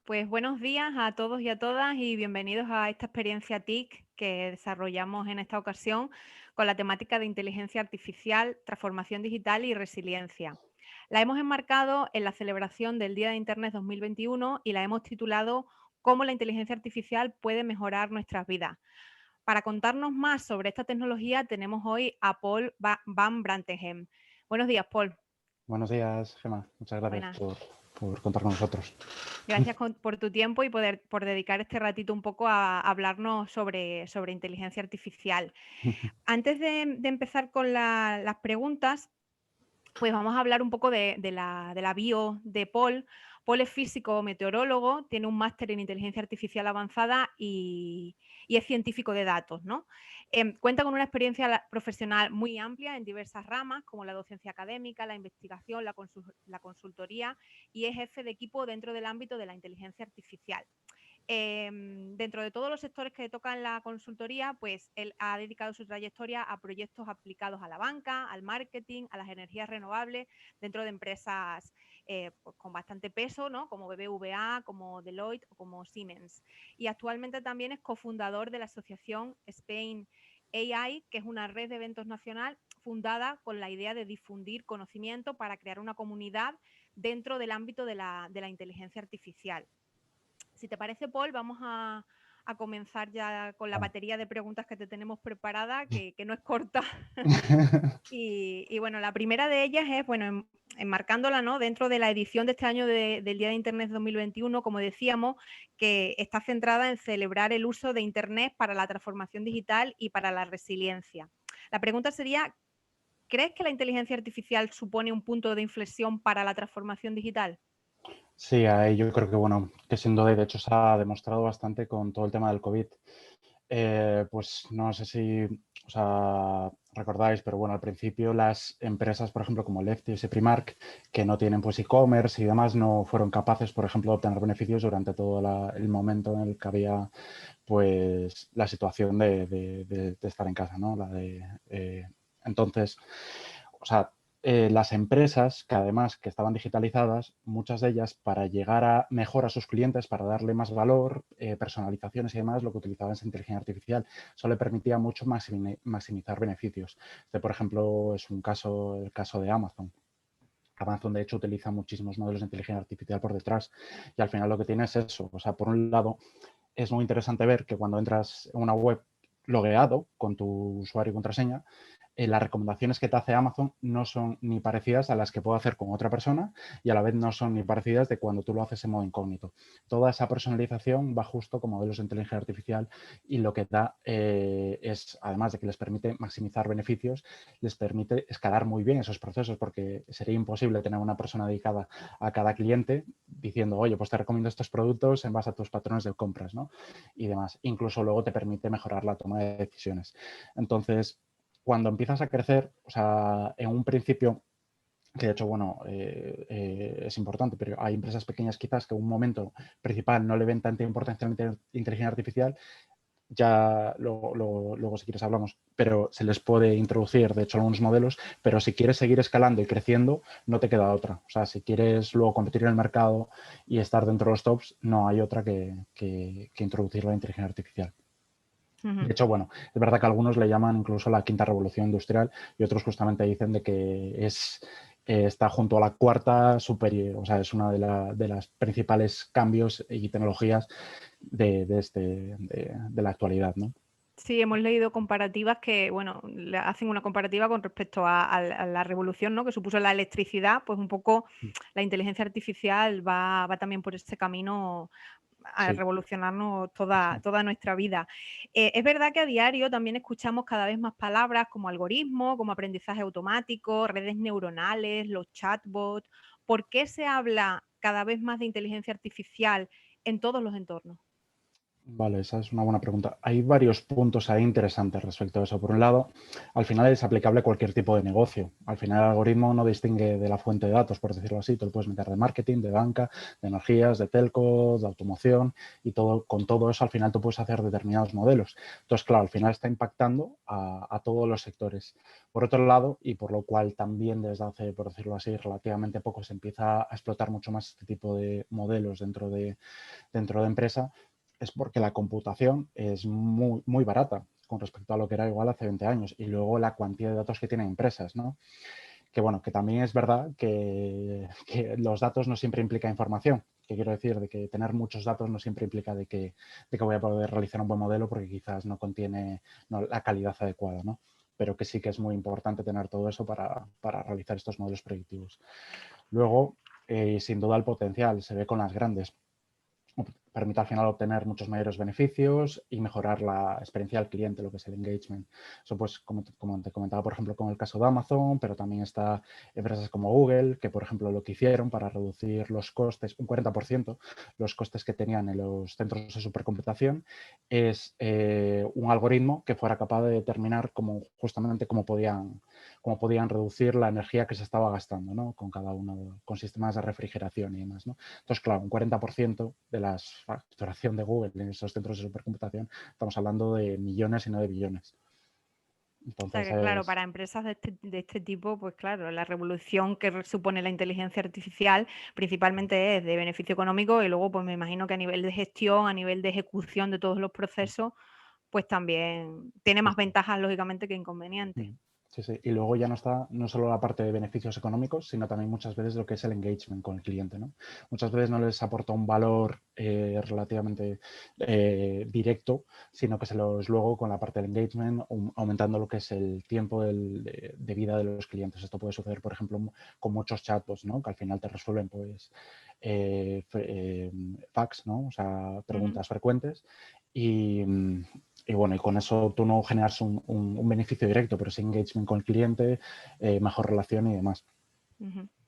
Pues buenos días a todos y a todas y bienvenidos a esta experiencia TIC que desarrollamos en esta ocasión con la temática de inteligencia artificial, transformación digital y resiliencia. La hemos enmarcado en la celebración del Día de Internet 2021 y la hemos titulado ¿Cómo la inteligencia artificial puede mejorar nuestras vidas? Para contarnos más sobre esta tecnología tenemos hoy a Paul Van Brantegem. Buenos días, Paul. Buenos días, Gemma. Muchas gracias Buenas. por contar con nosotros. Gracias por tu tiempo y por dedicar este ratito un poco a hablarnos sobre inteligencia artificial. Antes de empezar con las preguntas, pues vamos a hablar un poco de la bio de Paul. Paul es físico meteorólogo, tiene un máster en inteligencia artificial avanzada y es científico de datos, ¿no? Cuenta con una experiencia profesional muy amplia en diversas ramas, como la docencia académica, la investigación, la consultoría, y es jefe de equipo dentro del ámbito de la inteligencia artificial. Dentro de todos los sectores que tocan la consultoría, pues él ha dedicado su trayectoria a proyectos aplicados a la banca, al marketing, a las energías renovables, dentro de empresas pues con bastante peso, ¿no? Como BBVA, como Deloitte o como Siemens. Y actualmente también es cofundador de la asociación Spain AI, que es una red de eventos nacional fundada con la idea de difundir conocimiento para crear una comunidad dentro del ámbito de la inteligencia artificial. Si te parece, Paul, vamos a comenzar ya con la Vale. batería de preguntas que te tenemos preparada, que no es corta. Y bueno, la primera de ellas es, bueno, enmarcándola, ¿no? Dentro de la edición de este año del Día de Internet 2021, como decíamos, que está centrada en celebrar el uso de Internet para la transformación digital y para la resiliencia. La pregunta sería, ¿crees que la inteligencia artificial supone un punto de inflexión para la transformación digital? Sí, ahí yo creo que, bueno, que sin duda, y de hecho se ha demostrado bastante con todo el tema del COVID. Pues no sé si recordáis, pero bueno, al principio las empresas, por ejemplo, como Lefties y Primark, que no tienen pues e-commerce y demás, no fueron capaces, por ejemplo, de obtener beneficios durante todo el momento en el que había pues la situación de estar en casa, ¿no? Entonces, o sea, las empresas que además que estaban digitalizadas, muchas de ellas para llegar a mejor a sus clientes, para darle más valor, personalizaciones y demás, lo que utilizaban es inteligencia artificial. Eso le permitía mucho maximizar beneficios. Este, por ejemplo, es el caso de Amazon. Amazon, de hecho, utiliza muchísimos modelos de inteligencia artificial por detrás y al final lo que tiene es eso. O sea, por un lado, es muy interesante ver que cuando entras en una web logueado con tu usuario y contraseña, las recomendaciones que te hace Amazon no son ni parecidas a las que puedo hacer con otra persona y a la vez no son ni parecidas de cuando tú lo haces en modo incógnito. Toda esa personalización va justo con modelos de inteligencia artificial y lo que da es, además de que les permite maximizar beneficios, les permite escalar muy bien esos procesos porque sería imposible tener una persona dedicada a cada cliente diciendo, oye, pues te recomiendo estos productos en base a tus patrones de compras, ¿no? Y demás. Incluso luego te permite mejorar la toma de decisiones. Entonces, cuando empiezas a crecer, o sea, en un principio, que de hecho, bueno, es importante, pero hay empresas pequeñas quizás que en un momento principal no le ven tanta importancia a la inteligencia artificial, ya luego si quieres hablamos, pero se les puede introducir, de hecho, algunos modelos, pero si quieres seguir escalando y creciendo, no te queda otra. O sea, si quieres luego competir en el mercado y estar dentro de los tops, no hay otra que introducir la inteligencia artificial. De hecho, bueno, es verdad que algunos le llaman incluso la quinta revolución industrial y otros justamente dicen de que está junto a la cuarta superior, o sea, es una de las principales cambios y tecnologías de la actualidad, ¿no? Sí, hemos leído comparativas que, bueno, hacen una comparativa con respecto a la revolución, ¿no? Que supuso la electricidad, pues un poco la inteligencia artificial va también por este camino a Sí. revolucionarnos toda nuestra vida. Es verdad que a diario también escuchamos cada vez más palabras como algoritmo, como aprendizaje automático, redes neuronales, los chatbots. ¿Por qué se habla cada vez más de inteligencia artificial en todos los entornos? Vale, esa es una buena pregunta. Hay varios puntos ahí interesantes respecto a eso. Por un lado, al final es aplicable a cualquier tipo de negocio. Al final el algoritmo no distingue de la fuente de datos, por decirlo así. Tú lo puedes meter de marketing, de banca, de energías, de telco, de automoción y todo, con todo eso al final tú puedes hacer determinados modelos. Entonces, claro, al final está impactando a todos los sectores. Por otro lado, y por lo cual también desde hace, por decirlo así, relativamente poco se empieza a explotar mucho más este tipo de modelos dentro de empresa, es porque la computación es muy, muy barata con respecto a lo que era igual hace 20 años. Y luego la cantidad de datos que tienen empresas, ¿no? Que bueno, que también es verdad que los datos no siempre implica información. ¿Qué quiero decir? De que tener muchos datos no siempre implica de que voy a poder realizar un buen modelo porque quizás no contiene la calidad adecuada, ¿no? Pero que sí que es muy importante tener todo eso para realizar estos modelos predictivos. Luego, sin duda el potencial se ve con las grandes. Permite al final obtener muchos mayores beneficios y mejorar la experiencia del cliente, lo que es el engagement. Eso pues, como te comentaba, por ejemplo, con el caso de Amazon, pero también está empresas como Google, que por ejemplo lo que hicieron para reducir los costes, un 40%, los costes que tenían en los centros de supercomputación, es un algoritmo que fuera capaz de determinar justamente cómo podían reducir la energía que se estaba gastando, ¿no? Con cada uno, con sistemas de refrigeración y demás, ¿no? Entonces, claro, un 40% de la facturación de Google en esos centros de supercomputación, estamos hablando de millones y no de billones. O sea Entonces que, claro, para empresas de este tipo, pues claro, la revolución que supone la inteligencia artificial principalmente es de beneficio económico y luego, pues me imagino que a nivel de gestión, a nivel de ejecución de todos los procesos, pues también tiene sí, más sí. ventajas, lógicamente, que inconvenientes. Sí, sí. Y luego ya no está no solo la parte de beneficios económicos, sino también muchas veces lo que es el engagement con el cliente, ¿no? Muchas veces no les aporta un valor relativamente directo, sino que se los luego con la parte del engagement, aumentando lo que es el tiempo de vida de los clientes. Esto puede suceder, por ejemplo, con muchos chatbots, ¿no? Que al final te resuelven, pues, fax, ¿no? O sea, preguntas frecuentes y, y bueno, y con eso tú no generas un beneficio directo, pero sí engagement con el cliente, mejor relación y demás.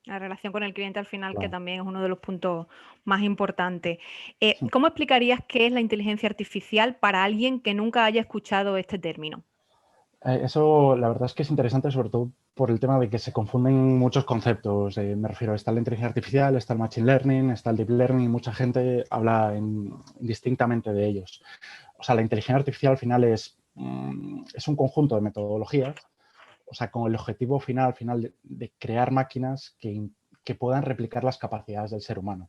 La relación con el cliente al final, que Claro. también es uno de los puntos más importantes. Sí. ¿Cómo explicarías qué es la inteligencia artificial para alguien que nunca haya escuchado este término? Eso la verdad es que es interesante, sobre todo por el tema de que se confunden muchos conceptos. Me refiero, está la inteligencia artificial, está el machine learning, está el deep learning y mucha gente habla indistintamente de ellos. O sea, la inteligencia artificial al final es un conjunto de metodologías, o sea, con el objetivo final de crear máquinas que puedan replicar las capacidades del ser humano.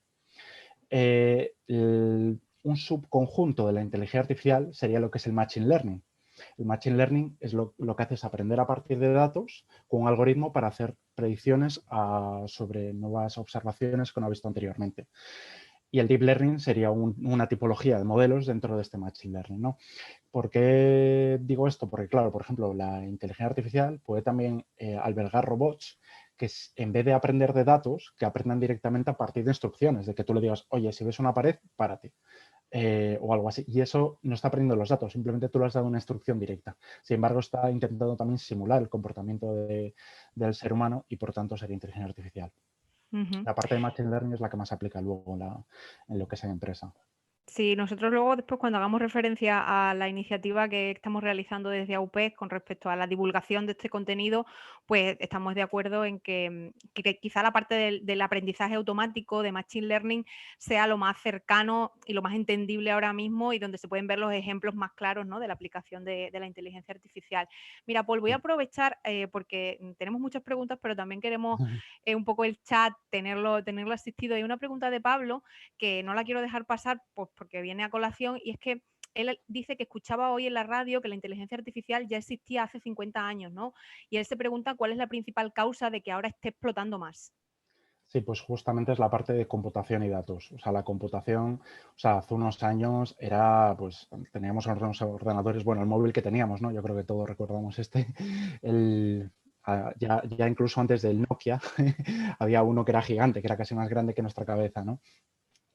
Un subconjunto de la inteligencia artificial sería lo que es el machine learning. El machine learning es lo que hace es aprender a partir de datos con un algoritmo para hacer predicciones sobre nuevas observaciones que no ha visto anteriormente. Y el deep learning sería una tipología de modelos dentro de este machine learning, ¿no? ¿Por qué digo esto? Porque, claro, por ejemplo, la inteligencia artificial puede también albergar robots que en vez de aprender de datos, que aprendan directamente a partir de instrucciones, de que tú le digas, oye, si ves una pared, párate. O algo así. Y eso no está aprendiendo los datos, simplemente tú le has dado una instrucción directa. Sin embargo, está intentando también simular el comportamiento del ser humano y, por tanto, sería inteligencia artificial. Ujú. La parte de Machine Learning es la que más se aplica luego en lo que es en empresa. Sí, nosotros luego después cuando hagamos referencia a la iniciativa que estamos realizando desde AUPEC con respecto a la divulgación de este contenido, pues estamos de acuerdo en que quizá la parte del aprendizaje automático, de Machine Learning, sea lo más cercano y lo más entendible ahora mismo y donde se pueden ver los ejemplos más claros, ¿no? De la aplicación de la inteligencia artificial. Mira, Paul, voy a aprovechar porque tenemos muchas preguntas, pero también queremos un poco el chat, tenerlo asistido. Hay una pregunta de Pablo que no la quiero dejar pasar pues, porque viene a colación y es que él dice que escuchaba hoy en la radio que la inteligencia artificial ya existía hace 50 años, ¿no? Y él se pregunta cuál es la principal causa de que ahora esté explotando más. Sí, pues justamente es la parte de computación y datos. O sea, la computación, o sea, hace unos años era, pues, teníamos unos ordenadores, bueno, el móvil que teníamos, ¿no? Yo creo que todos recordamos ya incluso antes del Nokia había uno que era gigante, que era casi más grande que nuestra cabeza, ¿no?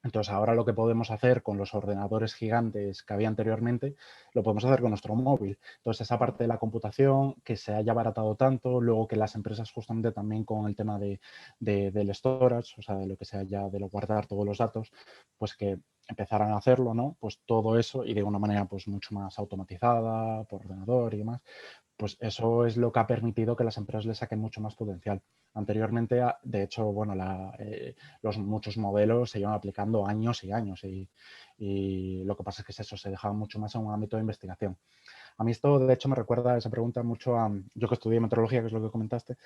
Entonces, ahora lo que podemos hacer con los ordenadores gigantes que había anteriormente, lo podemos hacer con nuestro móvil. Entonces, esa parte de la computación que se haya abaratado tanto, luego que las empresas justamente también con el tema del storage, o sea, de lo que sea ya de lo guardar todos los datos, pues que empezaran a hacerlo, ¿no? Pues todo eso y de una manera pues mucho más automatizada, por ordenador y demás, pues eso es lo que ha permitido que las empresas le saquen mucho más potencial. Anteriormente, de hecho, bueno, los muchos modelos se llevan aplicando años y años y lo que pasa es que eso se dejaba mucho más en un ámbito de investigación. A mí esto, de hecho, me recuerda esa pregunta mucho a yo que estudié meteorología, que es lo que comentaste.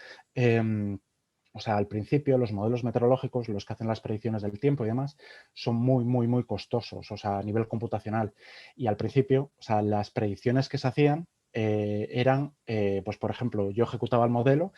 O sea, al principio los modelos meteorológicos, los que hacen las predicciones del tiempo y demás, son muy, muy, muy costosos, o sea, a nivel computacional. Y al principio, o sea, las predicciones que se hacían eran, pues por ejemplo, yo ejecutaba el modelo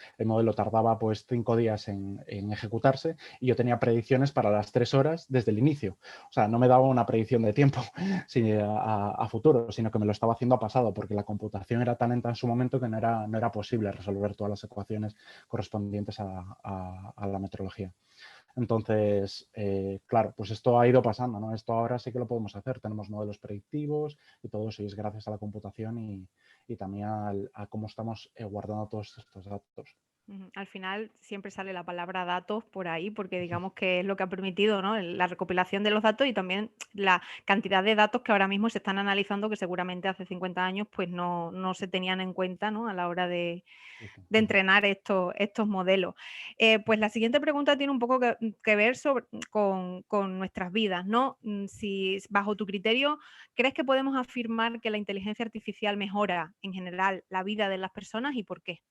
tardaba pues 5 días en ejecutarse y yo tenía predicciones para las 3 horas desde el inicio. O sea, no me daba una predicción de tiempo a futuro, sino que me lo estaba haciendo a pasado, porque la computación era tan lenta en su momento que no era posible resolver todas las ecuaciones correspondientes a la meteorología. Entonces, claro, pues esto ha ido pasando, ¿no? Esto ahora sí que lo podemos hacer. Tenemos modelos predictivos y todo eso y es gracias a la computación y también a cómo estamos guardando todos estos datos. Ujú. Al final siempre sale la palabra datos por ahí, porque digamos que es lo que ha permitido, ¿no? La recopilación de los datos y también la cantidad de datos que ahora mismo se están analizando, que seguramente hace 50 años pues no se tenían en cuenta, ¿no? A la hora de entrenar estos modelos. Pues la siguiente pregunta tiene un poco que ver con nuestras vidas, ¿no? Si bajo tu criterio, ¿crees que podemos afirmar que la inteligencia artificial mejora en general la vida de las personas y por qué?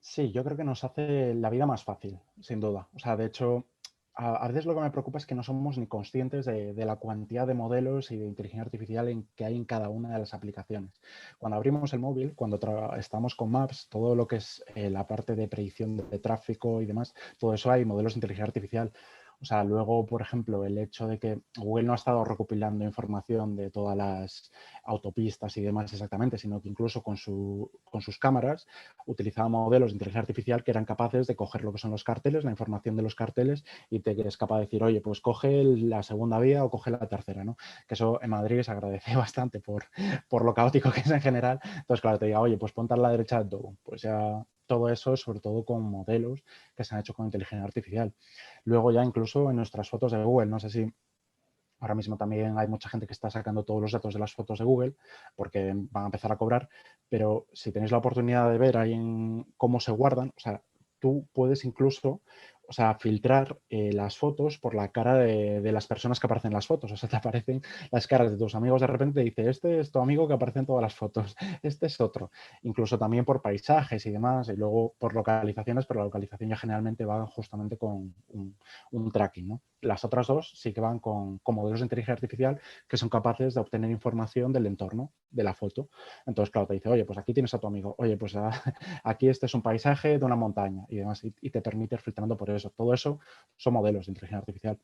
Sí, yo creo que nos hace la vida más fácil, sin duda. O sea, de hecho, a veces lo que me preocupa es que no somos ni conscientes de la cantidad de modelos y de inteligencia artificial que hay en cada una de las aplicaciones. Cuando abrimos el móvil, cuando estamos con Maps, todo lo que es la parte de predicción de tráfico y demás, todo eso hay modelos de inteligencia artificial. O sea, luego, por ejemplo, el hecho de que Google no ha estado recopilando información de todas las autopistas y demás exactamente, sino que incluso con sus cámaras utilizaba modelos de inteligencia artificial que eran capaces de coger lo que son los carteles, la información de los carteles y te es capaz de decir, oye, pues coge la segunda vía o coge la tercera, ¿no? Que eso en Madrid se agradece bastante por lo caótico que es en general. Entonces, claro, te diga, oye, pues ponte a la derecha de todo. Pues ya todo eso, sobre todo con modelos que se han hecho con inteligencia artificial. Luego ya incluso en nuestras fotos de Google, no sé si ahora mismo también hay mucha gente que está sacando todos los datos de las fotos de Google porque van a empezar a cobrar, pero si tenéis la oportunidad de ver ahí en cómo se guardan, o sea, tú puedes incluso, o sea, filtrar las fotos por la cara de las personas que aparecen en las fotos. O sea, te aparecen las caras de tus amigos de repente, te dice, este es tu amigo que aparece en todas las fotos, este es otro. Incluso también por paisajes y demás, y luego por localizaciones, pero la localización ya generalmente va justamente con un tracking, ¿no? Las otras dos sí que van con modelos de inteligencia artificial que son capaces de obtener información del entorno, de la foto. Entonces, claro, te dice, oye, pues aquí tienes a tu amigo, oye, pues aquí este es un paisaje de una montaña y demás, y te permite ir filtrando por eso. Todo eso son modelos de inteligencia artificial.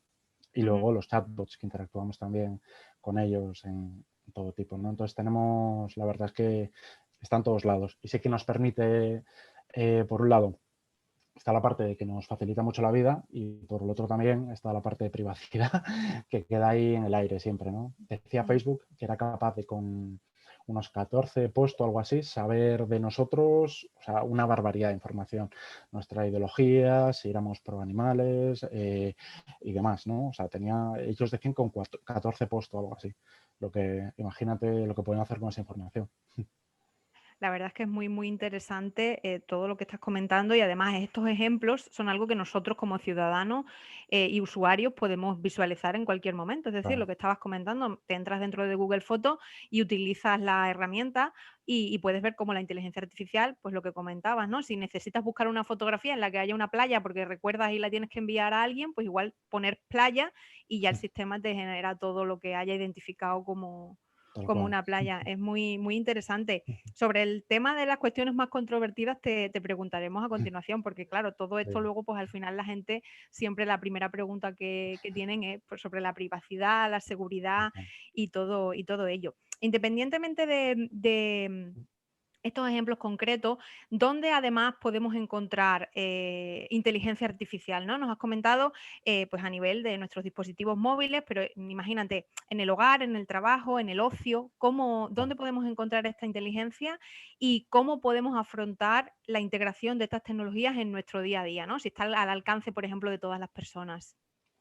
Y Ujú. luego los chatbots que interactuamos también con ellos en todo tipo, ¿no? Entonces tenemos, la verdad es que está en todos lados. Y sí que nos permite, por un lado, está la parte de que nos facilita mucho la vida y por el otro también está la parte de privacidad que queda ahí en el aire siempre, ¿no? Decía Ujú. Facebook que era capaz de con unos 14 puestos o algo así, saber de nosotros, o sea, una barbaridad de información, nuestra ideología, si éramos pro animales y demás, ¿no? O sea, ellos decían con 14 puestos o algo así. Imagínate lo que pueden hacer con esa información. La verdad es que es muy, muy interesante todo lo que estás comentando y además estos ejemplos son algo que nosotros como ciudadanos y usuarios podemos visualizar en cualquier momento. Es decir, lo Claro. que estabas comentando, te entras dentro de Google Fotos y utilizas la herramienta y puedes ver cómo la inteligencia artificial, pues lo que comentabas, ¿no? Si necesitas buscar una fotografía en la que haya una playa porque recuerdas y la tienes que enviar a alguien, pues igual poner playa y ya el sistema te genera todo lo que haya identificado Tal como cual. una playa. Es muy, muy interesante. Sobre el tema de las cuestiones más controvertidas te preguntaremos a continuación, porque claro, todo esto Sí. luego, pues al final la gente siempre la primera pregunta que tienen es pues, sobre la privacidad, la seguridad y todo ello. Independientemente de estos ejemplos concretos, donde además podemos encontrar inteligencia artificial, ¿no? Nos has comentado pues a nivel de nuestros dispositivos móviles, pero imagínate en el hogar, en el trabajo, en el ocio, Claro. ¿dónde podemos encontrar esta inteligencia y cómo podemos afrontar la integración de estas tecnologías en nuestro día a día, ¿no? Si está al alcance, por ejemplo, de todas las personas.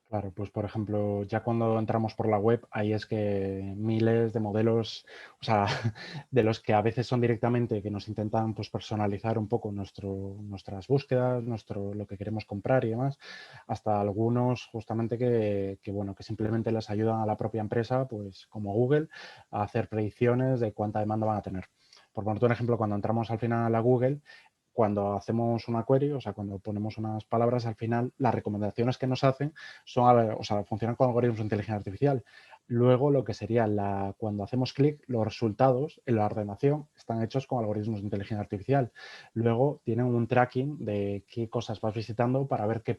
Claro, pues por ejemplo, ya cuando entramos por la web, ahí es que miles de modelos, o sea, de los que a veces son directamente que nos intentan pues personalizar un poco nuestras búsquedas, lo que queremos comprar y demás, hasta algunos justamente bueno, que simplemente les ayudan a la propia empresa, pues como Google, a hacer predicciones de cuánta demanda van a tener. Por ponerte un ejemplo, cuando entramos al final a Google, cuando hacemos una query, o sea, cuando ponemos unas palabras, al final las recomendaciones que nos hacen o sea, funcionan con algoritmos de inteligencia artificial. Luego, lo que sería cuando hacemos clic, los resultados en la ordenación están hechos con algoritmos de inteligencia artificial. Luego, tienen un tracking de qué cosas vas visitando para ver qué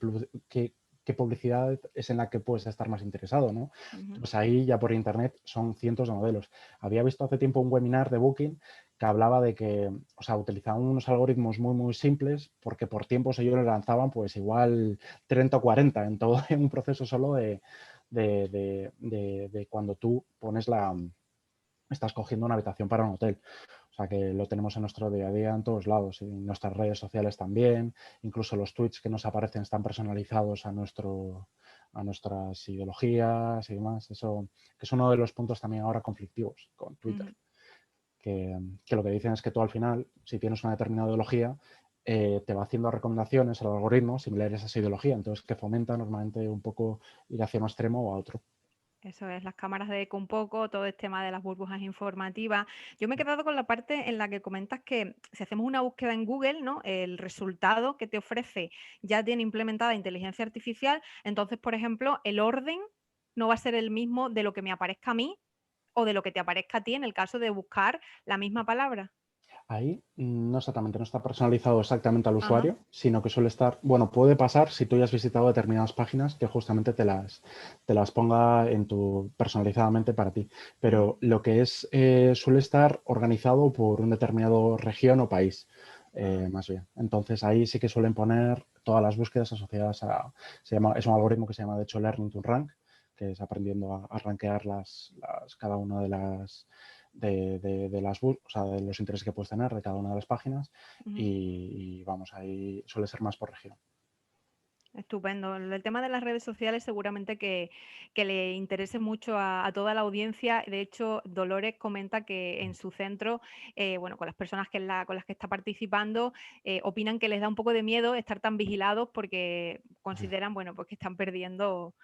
publicidad es en la que puedes estar más interesado, ¿no? Ujú. Pues ahí ya por internet son cientos de modelos. Había visto hace tiempo un webinar de Booking que hablaba de que, o sea, utilizaban unos algoritmos muy, muy simples porque por tiempos ellos le lanzaban pues igual 30 o 40 en todo en un proceso solo de cuando tú estás cogiendo una habitación para un hotel. O sea que lo tenemos en nuestro día a día en todos lados, en nuestras redes sociales también, incluso los tweets que nos aparecen están personalizados a nuestras ideologías y demás. Eso que es uno de los puntos también ahora conflictivos con Twitter Ujú. que lo que dicen es que tú al final, si tienes una determinada ideología, te va haciendo recomendaciones al algoritmo similares a esa ideología, entonces que fomenta normalmente un poco ir hacia un extremo o a otro. Eso es, las cámaras de eco un poco, todo el tema de las burbujas informativas. Yo me he quedado con la parte en la que comentas que si hacemos una búsqueda en Google, ¿no? El resultado que te ofrece ya tiene implementada inteligencia artificial, entonces, por ejemplo, el orden no va a ser el mismo de lo que me aparezca a mí o de lo que te aparezca a ti en el caso de buscar la misma palabra. Ahí no exactamente, no está personalizado exactamente al Ajá. usuario, sino que suele estar, bueno, puede pasar si tú ya has visitado determinadas páginas que justamente te las ponga personalizadamente para ti. Ujú. Pero lo que es, suele estar organizado por un determinado región o país, más bien. Entonces ahí sí que suelen poner todas las búsquedas asociadas es un algoritmo que se llama de hecho Learning to Rank, que es aprendiendo a rankear cada una de o sea, de los intereses que puedes tener de cada una de las páginas Ujú. y vamos, ahí suele ser más por región. Estupendo. El tema de las redes sociales seguramente que le interese mucho a toda la audiencia. De hecho, Dolores comenta que en su centro, bueno, con las personas con las que está participando, opinan que les da un poco de miedo estar tan vigilados porque consideran, bueno, pues que están perdiendo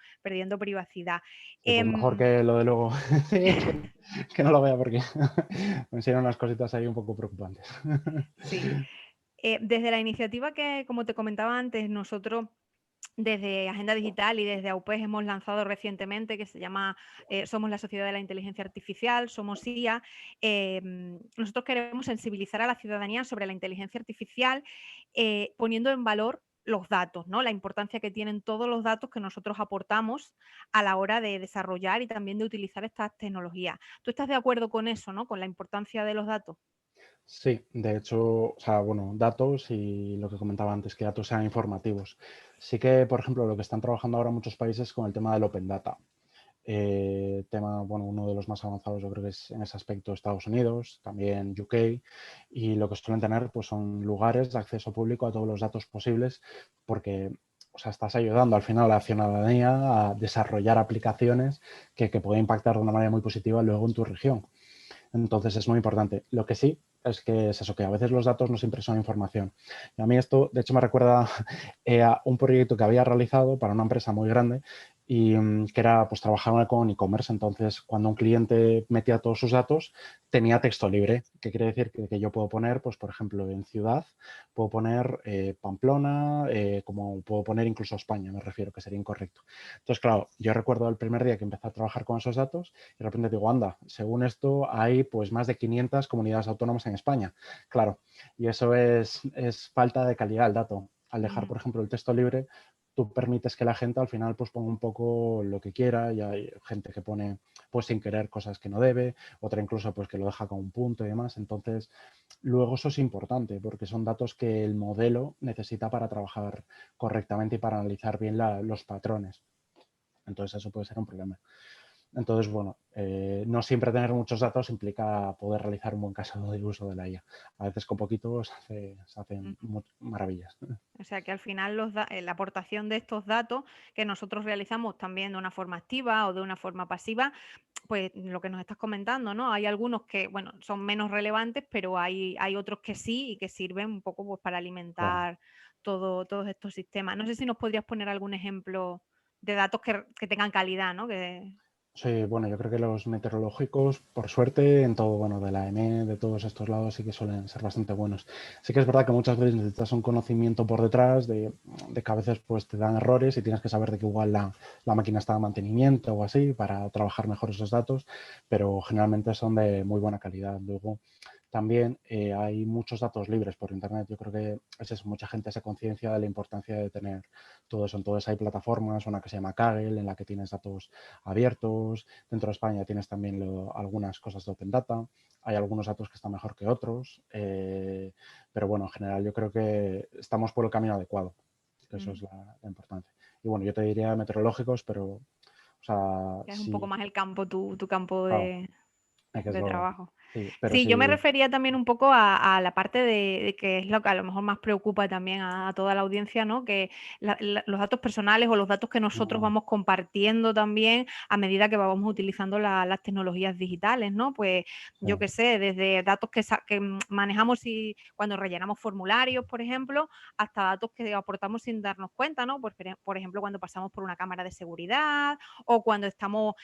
privacidad. Sí, pues mejor Em, que lo de luego que no lo vea porque me enseñan unas cositas ahí un poco preocupantes. sí. Desde la iniciativa que, como te comentaba antes, nosotros desde Agenda Digital y desde AUPES hemos lanzado recientemente, que se llama Somos la Sociedad de la Inteligencia Artificial, somos IA. Nosotros queremos sensibilizar a la ciudadanía sobre la inteligencia artificial, poniendo en valor los datos, ¿no? La importancia que tienen todos los datos que nosotros aportamos a la hora de desarrollar y también de utilizar estas tecnologías. ¿Tú estás de acuerdo con eso, ¿no? Con la importancia de los datos. Sí, de hecho, o sea, bueno, datos y lo que comentaba antes, que datos sean informativos. Sí que, por ejemplo, lo que están trabajando ahora muchos países con el tema del Open Data. Tema, bueno, uno de los más avanzados yo creo que es en ese aspecto Estados Unidos, también UK, y lo que suelen tener pues son lugares de acceso público a todos los datos posibles porque, o sea, estás ayudando al final a la ciudadanía a desarrollar aplicaciones que pueden impactar de una manera muy positiva luego en tu región. Entonces es muy importante. Lo que sí es que es eso, que a veces los datos no siempre son información. Y a mí esto, de hecho, me recuerda a un proyecto que había realizado para una empresa muy grande y que era, pues, trabajaba con e-commerce. Entonces, cuando un cliente metía todos sus datos, tenía texto libre, que quiere decir que yo puedo poner, pues, por ejemplo, en ciudad, puedo poner Pamplona, como puedo poner incluso España, me refiero, que sería incorrecto. Entonces, claro, yo recuerdo el primer día que empecé a trabajar con esos datos y de repente digo, anda, según esto hay pues más de 500 comunidades autónomas en España. Claro, y eso es falta de calidad del dato. Al dejar, Ujú. por ejemplo, el texto libre, tú permites que la gente al final pues ponga un poco lo que quiera y hay gente que pone pues sin querer cosas que no debe, otra incluso pues que lo deja con un punto y demás. Entonces, luego eso es importante porque son datos que el modelo necesita para trabajar correctamente y para analizar bien los patrones. Entonces eso puede ser un problema. Entonces, bueno, no siempre tener muchos datos implica poder realizar un buen caso de uso de la IA. A veces con poquito se hacen Ujú. maravillas. O sea que al final la aportación de estos datos que nosotros realizamos también de una forma activa o de una forma pasiva, pues lo que nos estás comentando, ¿no? Hay algunos que, bueno, son menos relevantes, pero hay otros que sí y que sirven un poco pues, para Claro. alimentar todos estos sistemas. No sé si nos podrías poner algún ejemplo de datos que tengan calidad, ¿no? Sí, bueno, yo creo que los meteorológicos, por suerte, en todo, bueno, de la EME, de todos estos lados, sí que suelen ser bastante buenos. Sí que es verdad que muchas veces necesitas un conocimiento por detrás de que a veces pues, te dan errores y tienes que saber de que igual la máquina está en mantenimiento o así para trabajar mejor esos datos, pero generalmente son de muy buena calidad. Luego, también hay muchos datos libres por Internet. Yo creo que es eso, mucha gente se conciencia de la importancia de tener todo eso. Entonces hay plataformas, una que se llama Kaggle, en la que tienes datos abiertos. Dentro de España tienes también algunas cosas de Open Data. Hay algunos datos que están mejor que otros. Pero bueno, en general yo creo que estamos por el camino adecuado. Eso Ujú. es la importancia. Y bueno, yo te diría meteorológicos, pero, o sea, Que es un poco sí, más el campo, tu campo claro, hay que es de lo... trabajo. Sí, pero Sí, yo me sí, refería también un poco a la parte de que es lo que a lo mejor más preocupa también a toda la audiencia, ¿no? Que los datos personales o los datos que nosotros no, vamos compartiendo también a medida que vamos utilizando las tecnologías digitales, ¿no? Pues sí, yo qué sé, desde datos que manejamos cuando rellenamos formularios, por ejemplo, hasta datos que aportamos sin darnos cuenta, ¿no? Pues, por ejemplo, cuando pasamos por una cámara de seguridad o cuando estamos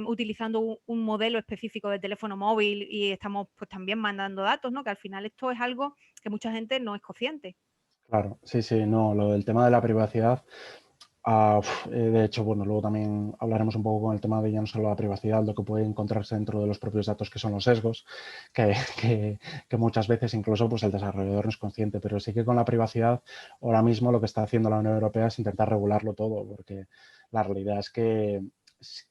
utilizando un modelo específico de teléfono móvil y estamos pues también mandando datos, ¿no? Que al final esto es algo que mucha gente no es consciente. claro, sí, sí, no, lo del tema de la privacidad, de hecho, bueno, luego también hablaremos un poco con el tema de ya no solo la privacidad, lo que puede encontrarse dentro de los propios datos, que son los sesgos, que, que muchas veces incluso pues el desarrollador no es consciente, pero sí que con la privacidad ahora mismo lo que está haciendo la Unión Europea es intentar regularlo todo, porque la realidad es que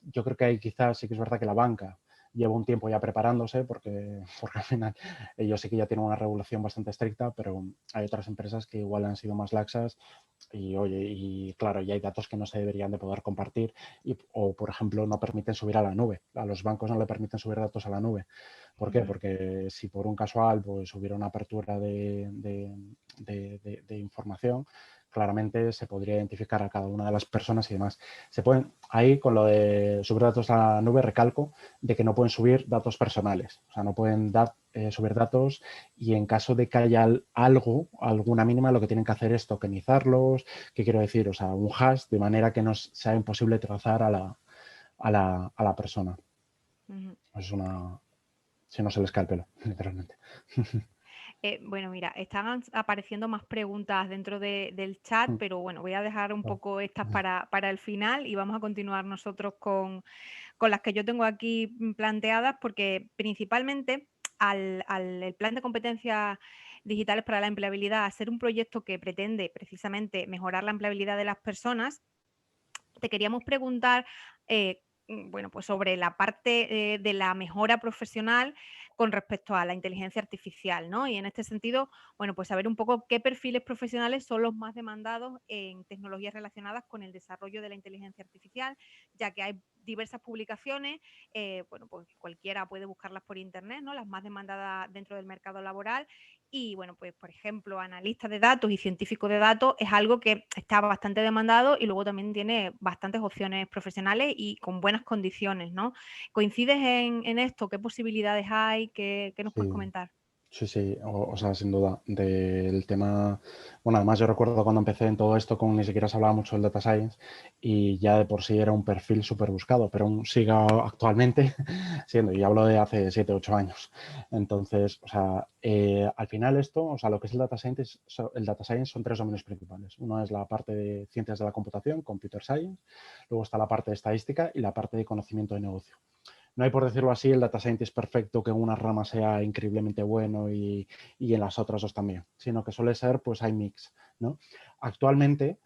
yo creo que hay quizás, sí que es verdad que la banca lleva un tiempo ya preparándose, porque al final ellos sí que ya tienen una regulación bastante estricta, pero hay otras empresas que igual han sido más laxas y oye, y claro, ya hay datos que no se deberían de poder compartir o, por ejemplo, no permiten subir a la nube. A los bancos no le permiten subir datos a la nube. ¿Por qué? Ujú. Porque si por un casual pues hubiera una apertura de información, claramente se podría identificar a cada una de las personas y demás. Se pueden, ahí con lo de subir datos a la nube, recalco de que no pueden subir datos personales. O sea, no pueden subir datos y en caso de que haya algo, alguna mínima, lo que tienen que hacer es tokenizarlos, ¿qué quiero decir? O sea, un hash de manera que no sea imposible trazar a la persona. Ujú. Es una... Si no se les cae el pelo, literalmente. Bueno, mira, están apareciendo más preguntas dentro del chat, pero bueno, voy a dejar un poco estas para el final y vamos a continuar nosotros con las que yo tengo aquí planteadas, porque principalmente el plan de competencias digitales para la empleabilidad, a ser un proyecto que pretende precisamente mejorar la empleabilidad de las personas, te queríamos preguntar, bueno, pues sobre la parte de la mejora profesional con respecto a la inteligencia artificial, ¿no? Y en este sentido, bueno, pues saber un poco qué perfiles profesionales son los más demandados en tecnologías relacionadas con el desarrollo de la inteligencia artificial, ya que hay diversas publicaciones, bueno, pues cualquiera puede buscarlas por internet, ¿no? Las más demandadas dentro del mercado laboral y bueno, pues por ejemplo, analista de datos y científico de datos es algo que está bastante demandado y luego también tiene bastantes opciones profesionales y con buenas condiciones, ¿no? ¿Coincides en esto? ¿Qué posibilidades hay? ¿Qué nos puedes Sí, comentar? sí, sí, o sea, sin duda. Del tema, bueno, además yo recuerdo cuando empecé en todo esto, con ni siquiera se hablaba mucho del data science y ya de por sí era un perfil súper buscado, pero aún sigue actualmente siendo, y hablo de hace 7, 8 años. Entonces, o sea, al final esto, o sea, lo que es el data science son tres dominios principales. Uno es la parte de ciencias de la computación, computer science, luego está la parte de estadística y la parte de conocimiento de negocio. No hay, por decirlo así, el data scientist perfecto que en una rama sea increíblemente bueno y en las otras dos también, sino que suele ser, pues hay mix, ¿no? Actualmente,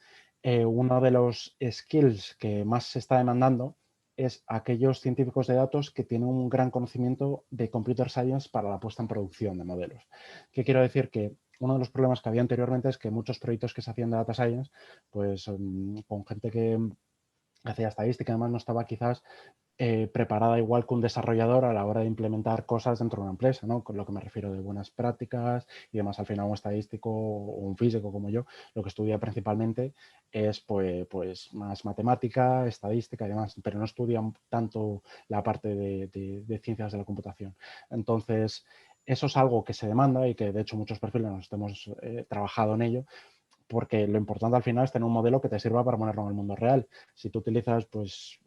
uno de los skills que más se está demandando es aquellos científicos de datos que tienen un gran conocimiento de computer science para la puesta en producción de modelos. ¿Qué quiero decir? Que uno de los problemas que había anteriormente es que muchos proyectos que se hacían de data science, pues con gente que hacía estadística, además no estaba quizás preparada igual que un desarrollador a la hora de implementar cosas dentro de una empresa, ¿no? Con lo que me refiero de buenas prácticas y demás. Al final un estadístico o un físico como yo, lo que estudia principalmente es pues más matemática, estadística y demás, pero no estudian tanto la parte de ciencias de la computación. Entonces, eso es algo que se demanda y que de hecho muchos perfiles nos hemos trabajado en ello, porque lo importante al final es tener un modelo que te sirva para ponerlo en el mundo real. Si tú utilizas, pues,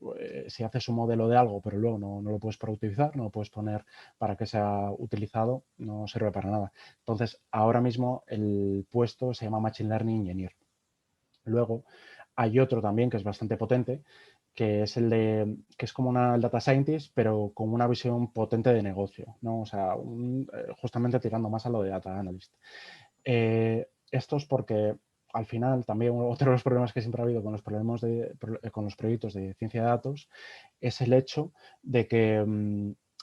si haces un modelo de algo, pero luego no lo puedes productivizar, no lo puedes poner para que sea utilizado, no sirve para nada. Entonces, ahora mismo el puesto se llama Machine Learning Engineer. Luego, hay otro también que es bastante potente, que es que es como el data scientist, pero con una visión potente de negocio, ¿no? O sea, justamente tirando más a lo de data analyst. Esto es porque al final también otro de los problemas que siempre ha habido con con los proyectos de ciencia de datos es el hecho de que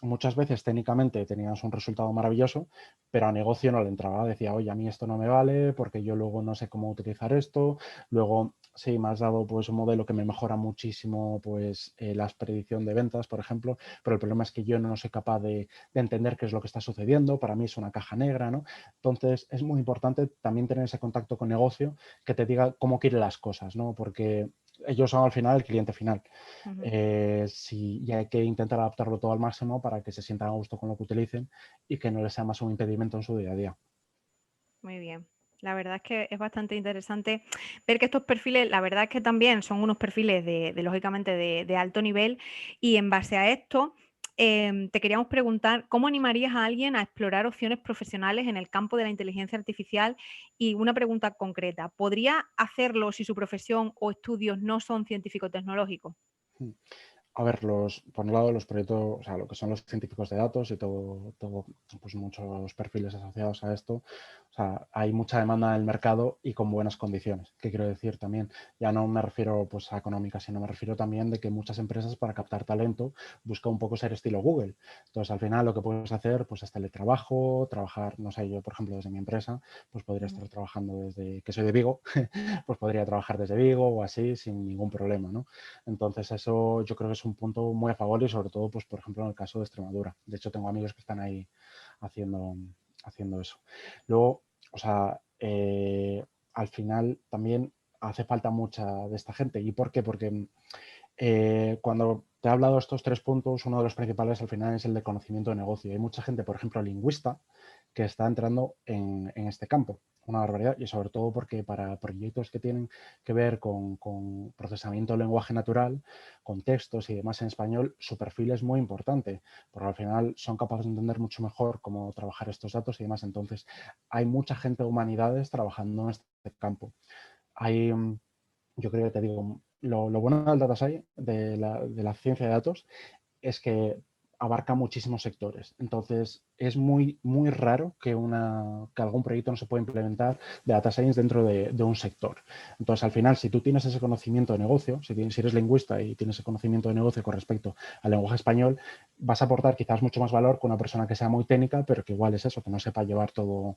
muchas veces técnicamente tenías un resultado maravilloso, pero a negocio no le entraba. Decía, oye, a mí esto no me vale porque yo luego no sé cómo utilizar esto. Luego, sí, me has dado pues un modelo que me mejora muchísimo pues la predicción de ventas, por ejemplo, pero el problema es que yo no soy capaz de entender qué es lo que está sucediendo. Para mí es una caja negra, ¿no? Entonces, es muy importante también tener ese contacto con negocio que te diga cómo quiere las cosas, ¿no? Porque ellos son al final el cliente final. Ujú. Sí, y hay que intentar adaptarlo todo al máximo para que se sientan a gusto con lo que utilicen y que no les sea más un impedimento en su día a día. Muy bien. La verdad es que es bastante interesante ver que estos perfiles, la verdad es que también son unos perfiles lógicamente, de alto nivel y en base a esto, te queríamos preguntar, ¿cómo animarías a alguien a explorar opciones profesionales en el campo de la inteligencia artificial? Y una pregunta concreta, ¿podría hacerlo si su profesión o estudios no son científico-tecnológicos? Mm. A ver, por un lado, los proyectos, o sea, lo que son los científicos de datos y todo, pues muchos perfiles asociados a esto. O sea, hay mucha demanda en el mercado y con buenas condiciones. ¿Qué quiero decir también? Ya no me refiero pues a económicas, sino me refiero también de que muchas empresas para captar talento buscan un poco ser estilo Google. Entonces, al final lo que puedes hacer pues es teletrabajo, trabajar, no sé, yo por ejemplo desde mi empresa, pues podría Ujú. estar trabajando desde, que soy de Vigo, pues podría trabajar desde Vigo o así sin ningún problema, ¿no? Entonces, eso yo creo que es un punto muy a favor y sobre todo, pues, por ejemplo, en el caso de Extremadura. De hecho, tengo amigos que están ahí haciendo, haciendo eso. Luego, o sea, al final también hace falta mucha de esta gente. ¿Y por qué? Porque cuando te he hablado de estos tres puntos, uno de los principales al final es el de conocimiento de negocio. Hay mucha gente, por ejemplo, lingüista, que está entrando en este campo. Una barbaridad y sobre todo porque para proyectos que tienen que ver con procesamiento de lenguaje natural, con textos y demás en español, su perfil es muy importante, porque al final son capaces de entender mucho mejor cómo trabajar estos datos y demás. Entonces, hay mucha gente de humanidades trabajando en este campo. Hay, yo creo que te digo, lo bueno del data science, de la ciencia de datos, es que abarca muchísimos sectores. Entonces, es muy raro que algún proyecto no se pueda implementar de data science dentro de un sector. Entonces, al final, si tú tienes ese conocimiento de negocio, si eres lingüista y tienes ese conocimiento de negocio con respecto al lenguaje español, vas a aportar quizás mucho más valor que una persona que sea muy técnica, pero que igual es eso, que no sepa llevar todo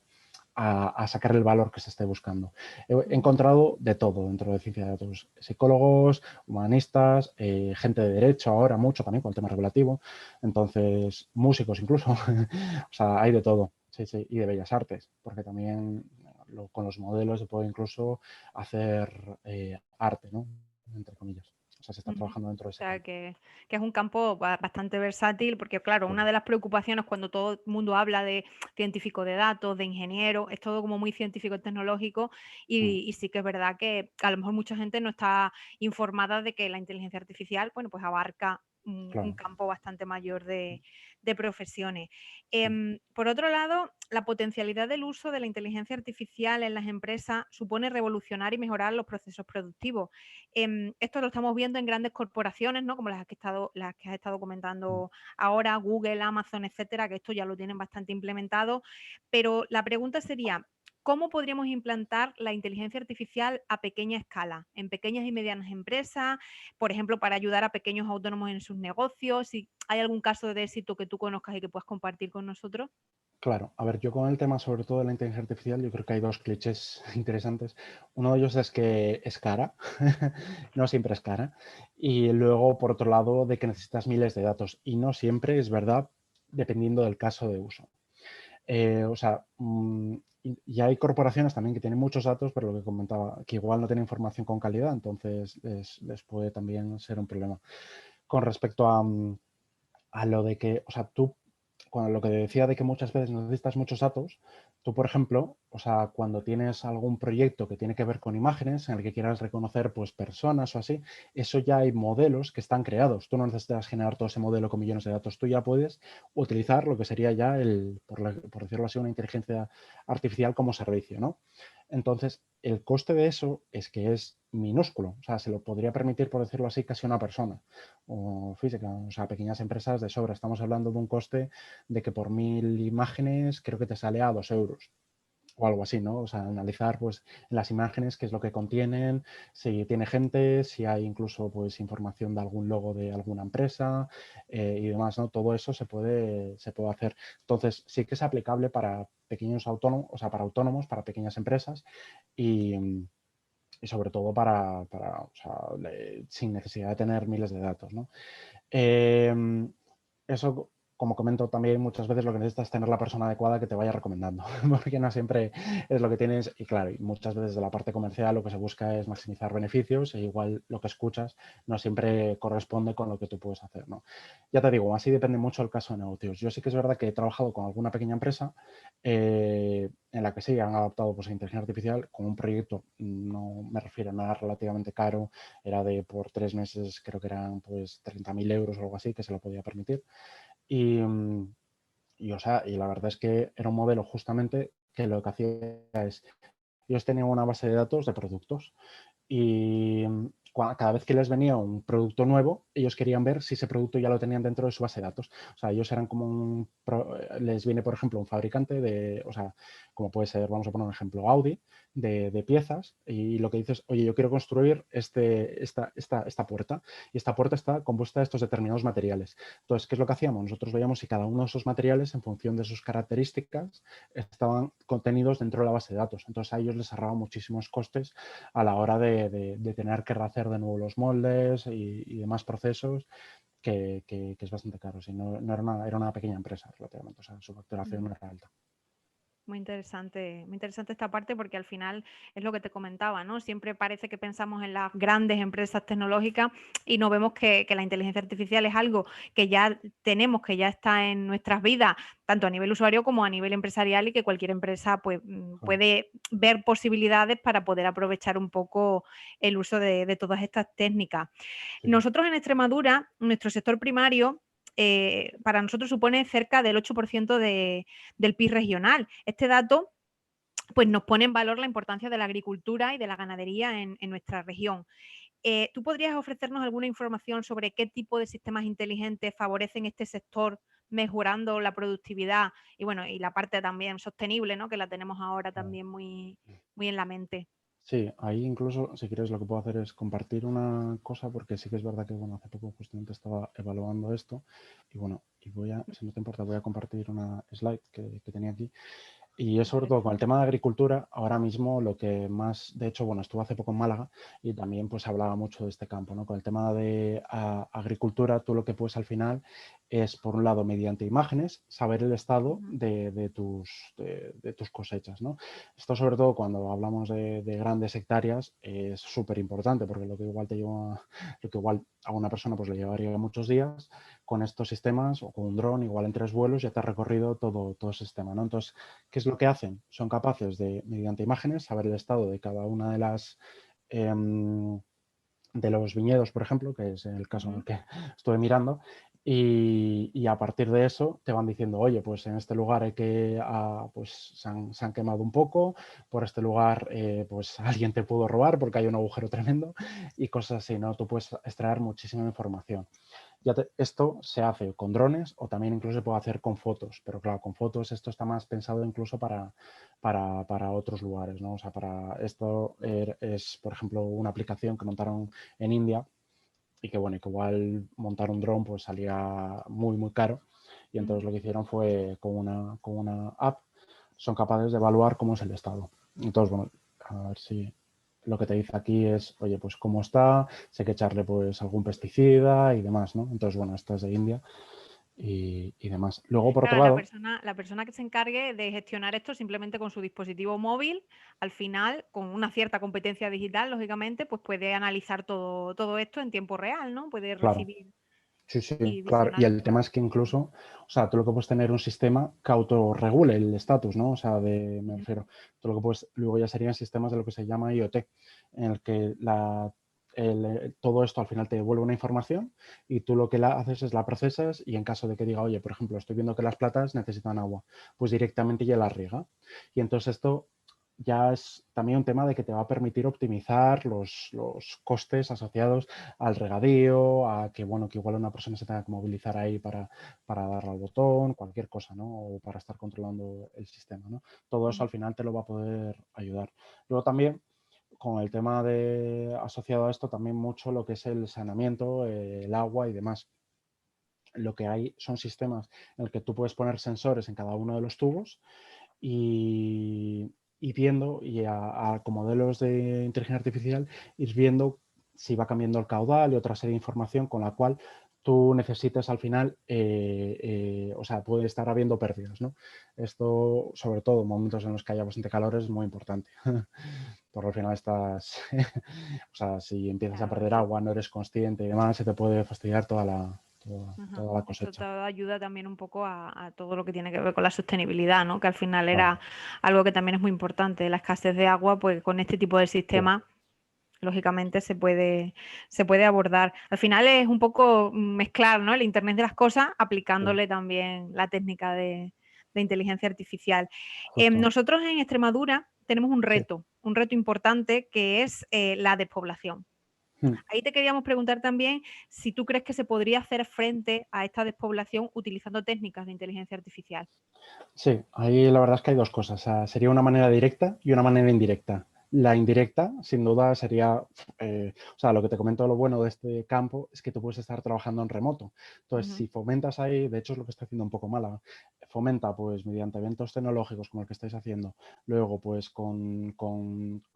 sacar el valor que se esté buscando. He Ujú. encontrado de todo dentro de ciencia de datos, psicólogos, humanistas, gente de derecho ahora mucho también con el tema regulativo, entonces músicos incluso, o sea, hay de todo, sí, sí, y de bellas artes, porque también con los modelos se puede incluso hacer arte, ¿no? Entre comillas. O sea, se está Ujú. trabajando dentro de O ese sea, campo. que es un campo bastante versátil, porque claro, una Sí. de las preocupaciones cuando todo el mundo habla de científico de datos, de ingeniero, es todo como muy científico y tecnológico Mm, y sí que es verdad que a lo mejor mucha gente no está informada de que la inteligencia artificial, bueno, pues abarca un claro. campo bastante mayor de profesiones. Mm, Por otro lado, la potencialidad del uso de la inteligencia artificial en las empresas supone revolucionar y mejorar los procesos productivos. Esto lo estamos viendo en grandes corporaciones, ¿no? Como las que has estado mm, comentando ahora, Google, Amazon, etcétera, que esto ya lo tienen bastante implementado. Pero la pregunta sería, ¿cómo podríamos implantar la inteligencia artificial a pequeña escala, en pequeñas y medianas empresas, por ejemplo, para ayudar a pequeños autónomos en sus negocios? Si hay algún caso de éxito que tú conozcas y que puedas compartir con nosotros. Claro, a ver, yo con el tema sobre todo de la inteligencia artificial, yo creo que hay dos clichés interesantes. Uno de ellos es que es cara, no siempre es cara. Y luego, por otro lado, de que necesitas miles de datos. Y no siempre es verdad, dependiendo del caso de uso. O sea, y hay corporaciones también que tienen muchos datos, pero lo que comentaba, que igual no tienen información con calidad, entonces les puede también ser un problema. Con respecto a lo de que, o sea, tú, cuando lo que decía de que muchas veces necesitas muchos datos, tú, por ejemplo, o sea, cuando tienes algún proyecto que tiene que ver con imágenes, en el que quieras reconocer, pues, personas o así, eso ya hay modelos que están creados. Tú no necesitas generar todo ese modelo con millones de datos. Tú ya puedes utilizar lo que sería ya por decirlo así, una inteligencia artificial como servicio, ¿no? Entonces, el coste de eso es que es minúsculo. O sea, se lo podría permitir, por decirlo así, casi una persona o física, o sea, pequeñas empresas de sobra. Estamos hablando de un coste de que por 1000 imágenes creo que te sale a 2 euros o algo así, ¿no? O sea, analizar pues en las imágenes qué es lo que contienen, si tiene gente, si hay incluso pues información de algún logo de alguna empresa y demás, ¿no? Todo eso se puede hacer. Entonces, sí que es aplicable para pequeños autónomos, o sea, para autónomos, para pequeñas empresas y, y sobre todo o sea, sin necesidad de tener miles de datos, ¿no? Eso, como comento también, muchas veces lo que necesitas es tener la persona adecuada que te vaya recomendando, porque no siempre es lo que tienes. Y claro, y muchas veces de la parte comercial lo que se busca es maximizar beneficios e igual lo que escuchas no siempre corresponde con lo que tú puedes hacer, ¿no? Ya te digo, así depende mucho el caso de negocios. Yo sí que es verdad que he trabajado con alguna pequeña empresa en la que sí han adaptado pues, a inteligencia artificial con un proyecto, no me refiero a nada relativamente caro, era de por 3 meses, creo que eran pues 30.000 euros o algo así, que se lo podía permitir. Y, o sea, y la verdad es que era un modelo justamente que lo que hacía es, ellos tenían una base de datos de productos y cada vez que les venía un producto nuevo, ellos querían ver si ese producto ya lo tenían dentro de su base de datos. O sea, ellos eran como les viene, por ejemplo, un fabricante o sea, como puede ser, vamos a poner un ejemplo, Audi, de piezas, y lo que dices, oye, yo quiero construir esta puerta, y esta puerta está compuesta de estos determinados materiales. Entonces, ¿qué es lo que hacíamos? Nosotros veíamos si cada uno de esos materiales, en función de sus características, estaban contenidos dentro de la base de datos. Entonces, a ellos les ahorraba muchísimos costes a la hora de tener que rehacer de nuevo los moldes y demás procesos, que es bastante caro. Si no, era una pequeña empresa relativamente, o sea, su facturación no era alta. Muy interesante esta parte porque al final es lo que te comentaba, ¿no? Siempre parece que pensamos en las grandes empresas tecnológicas y no vemos que la inteligencia artificial es algo que ya tenemos, que ya está en nuestras vidas, tanto a nivel usuario como a nivel empresarial y que cualquier empresa pues, Claro, puede ver posibilidades para poder aprovechar un poco el uso de todas estas técnicas. sí. Nosotros en Extremadura, nuestro sector primario, para nosotros supone cerca del 8% del PIB regional. Este dato pues, nos pone en valor la importancia de la agricultura y de la ganadería en nuestra región. ¿Tú podrías ofrecernos alguna información sobre qué tipo de sistemas inteligentes favorecen este sector, mejorando la productividad y, bueno, y la parte también sostenible, ¿no? Que la tenemos ahora Claro. también muy, muy en la mente? Sí, ahí incluso, si quieres, lo que puedo hacer es compartir una cosa, porque sí que es verdad que, bueno, hace poco justamente estaba evaluando esto y, bueno, si no te importa, voy a compartir una slide que tenía aquí. Y es sobre todo con el Interesante. tema de agricultura, ahora mismo lo que más, de hecho, bueno, estuve hace poco en Málaga y también pues hablaba mucho de este campo, ¿no? Con el tema de agricultura, tú lo que puedes al final es, por un lado, mediante imágenes, saber el estado Ujú. de tus cosechas, ¿no? Esto sobre todo cuando hablamos de grandes hectáreas es súper importante porque lo que igual a una persona pues le llevaría muchos días, con estos sistemas o con un dron, igual en 3 vuelos ya te ha recorrido todo ese sistema, ¿no? Entonces, ¿qué es lo que hacen? Son capaces de, mediante imágenes, saber el estado de cada una em, de los viñedos, por ejemplo, que es el caso en el Ujú. que estuve mirando, y a partir de eso te van diciendo, oye, pues en este lugar pues se han quemado un poco, por este lugar pues alguien te pudo robar porque hay un agujero tremendo y cosas así, ¿no? Tú puedes extraer muchísima información. esto se hace con drones o también incluso se puede hacer con fotos, pero claro, con fotos esto está más pensado incluso para otros lugares, ¿no? O sea, para esto es, por ejemplo, una aplicación que montaron en India y que, bueno, que igual montar un dron pues salía muy, muy caro y entonces lo que hicieron fue con una app son capaces de evaluar cómo es el estado. Entonces, bueno, a ver si lo que te dice aquí es, oye, pues cómo está, si hay que echarle pues algún pesticida y demás, ¿no? Entonces, bueno, esta es de India y demás. Luego, por otro Claro, lado, la persona que se encargue de gestionar esto simplemente con su dispositivo móvil, al final, con una cierta competencia digital, lógicamente, pues puede analizar todo esto en tiempo real, ¿no? Puede claro, recibir sí, sí, y claro. Y visionar el toda tema la es que información. incluso, o sea, tú lo que puedes tener un sistema que autorregule el estatus, ¿no? O sea, me Ujú. refiero, tú lo que puedes, luego ya serían sistemas de lo que se llama IoT, en el que todo esto al final te devuelve una información y tú lo que haces es la procesas y en caso de que diga, oye, por ejemplo, estoy viendo que las plantas necesitan agua, pues directamente ya las riega. Y entonces esto ya es también un tema de que te va a permitir optimizar los costes asociados al regadío, a que, bueno, que igual una persona se tenga que movilizar ahí para darle al botón, cualquier cosa, ¿no? O para estar controlando el sistema, ¿no? Todo eso Ujú. al final te lo va a poder ayudar. Luego también, con el tema asociado a esto, también mucho lo que es el saneamiento, el agua y demás. Lo que hay son sistemas en el que tú puedes poner sensores en cada uno de los tubos y viendo, con modelos de inteligencia artificial, ir viendo si va cambiando el caudal y otra serie de información con la cual tú necesites al final, o sea, puede estar habiendo pérdidas, ¿no? Esto, sobre todo en momentos en los que haya bastante calor, es muy importante. Por al final estás, o sea, si empiezas a Claro, perder agua, no eres consciente y demás, se te puede fastidiar ajá. toda la Esto te cosecha. ayuda también un poco a todo lo que tiene que ver con la sostenibilidad, ¿no? Que al final Claro, era algo que también es muy importante. La escasez de agua, pues con este tipo de sí, sistemas, lógicamente se puede abordar. Al final es un poco mezclar, ¿no? El Internet de las cosas, sí, aplicándole también la técnica de inteligencia artificial. justo. Nosotros en Extremadura tenemos Sí. un reto importante que es la despoblación. Mm. Ahí te queríamos preguntar también si tú crees que se podría hacer frente a esta despoblación utilizando técnicas de inteligencia artificial. Sí, ahí la verdad es que hay dos cosas. O sea, sería una manera directa y una manera indirecta. La indirecta, sin duda, sería, o sea, lo que te comento, lo bueno de este campo es que tú puedes estar trabajando en remoto. Entonces, Ujú, si fomentas ahí, de hecho es lo que está haciendo un poco mala, fomenta pues mediante eventos tecnológicos como el que estáis haciendo, luego pues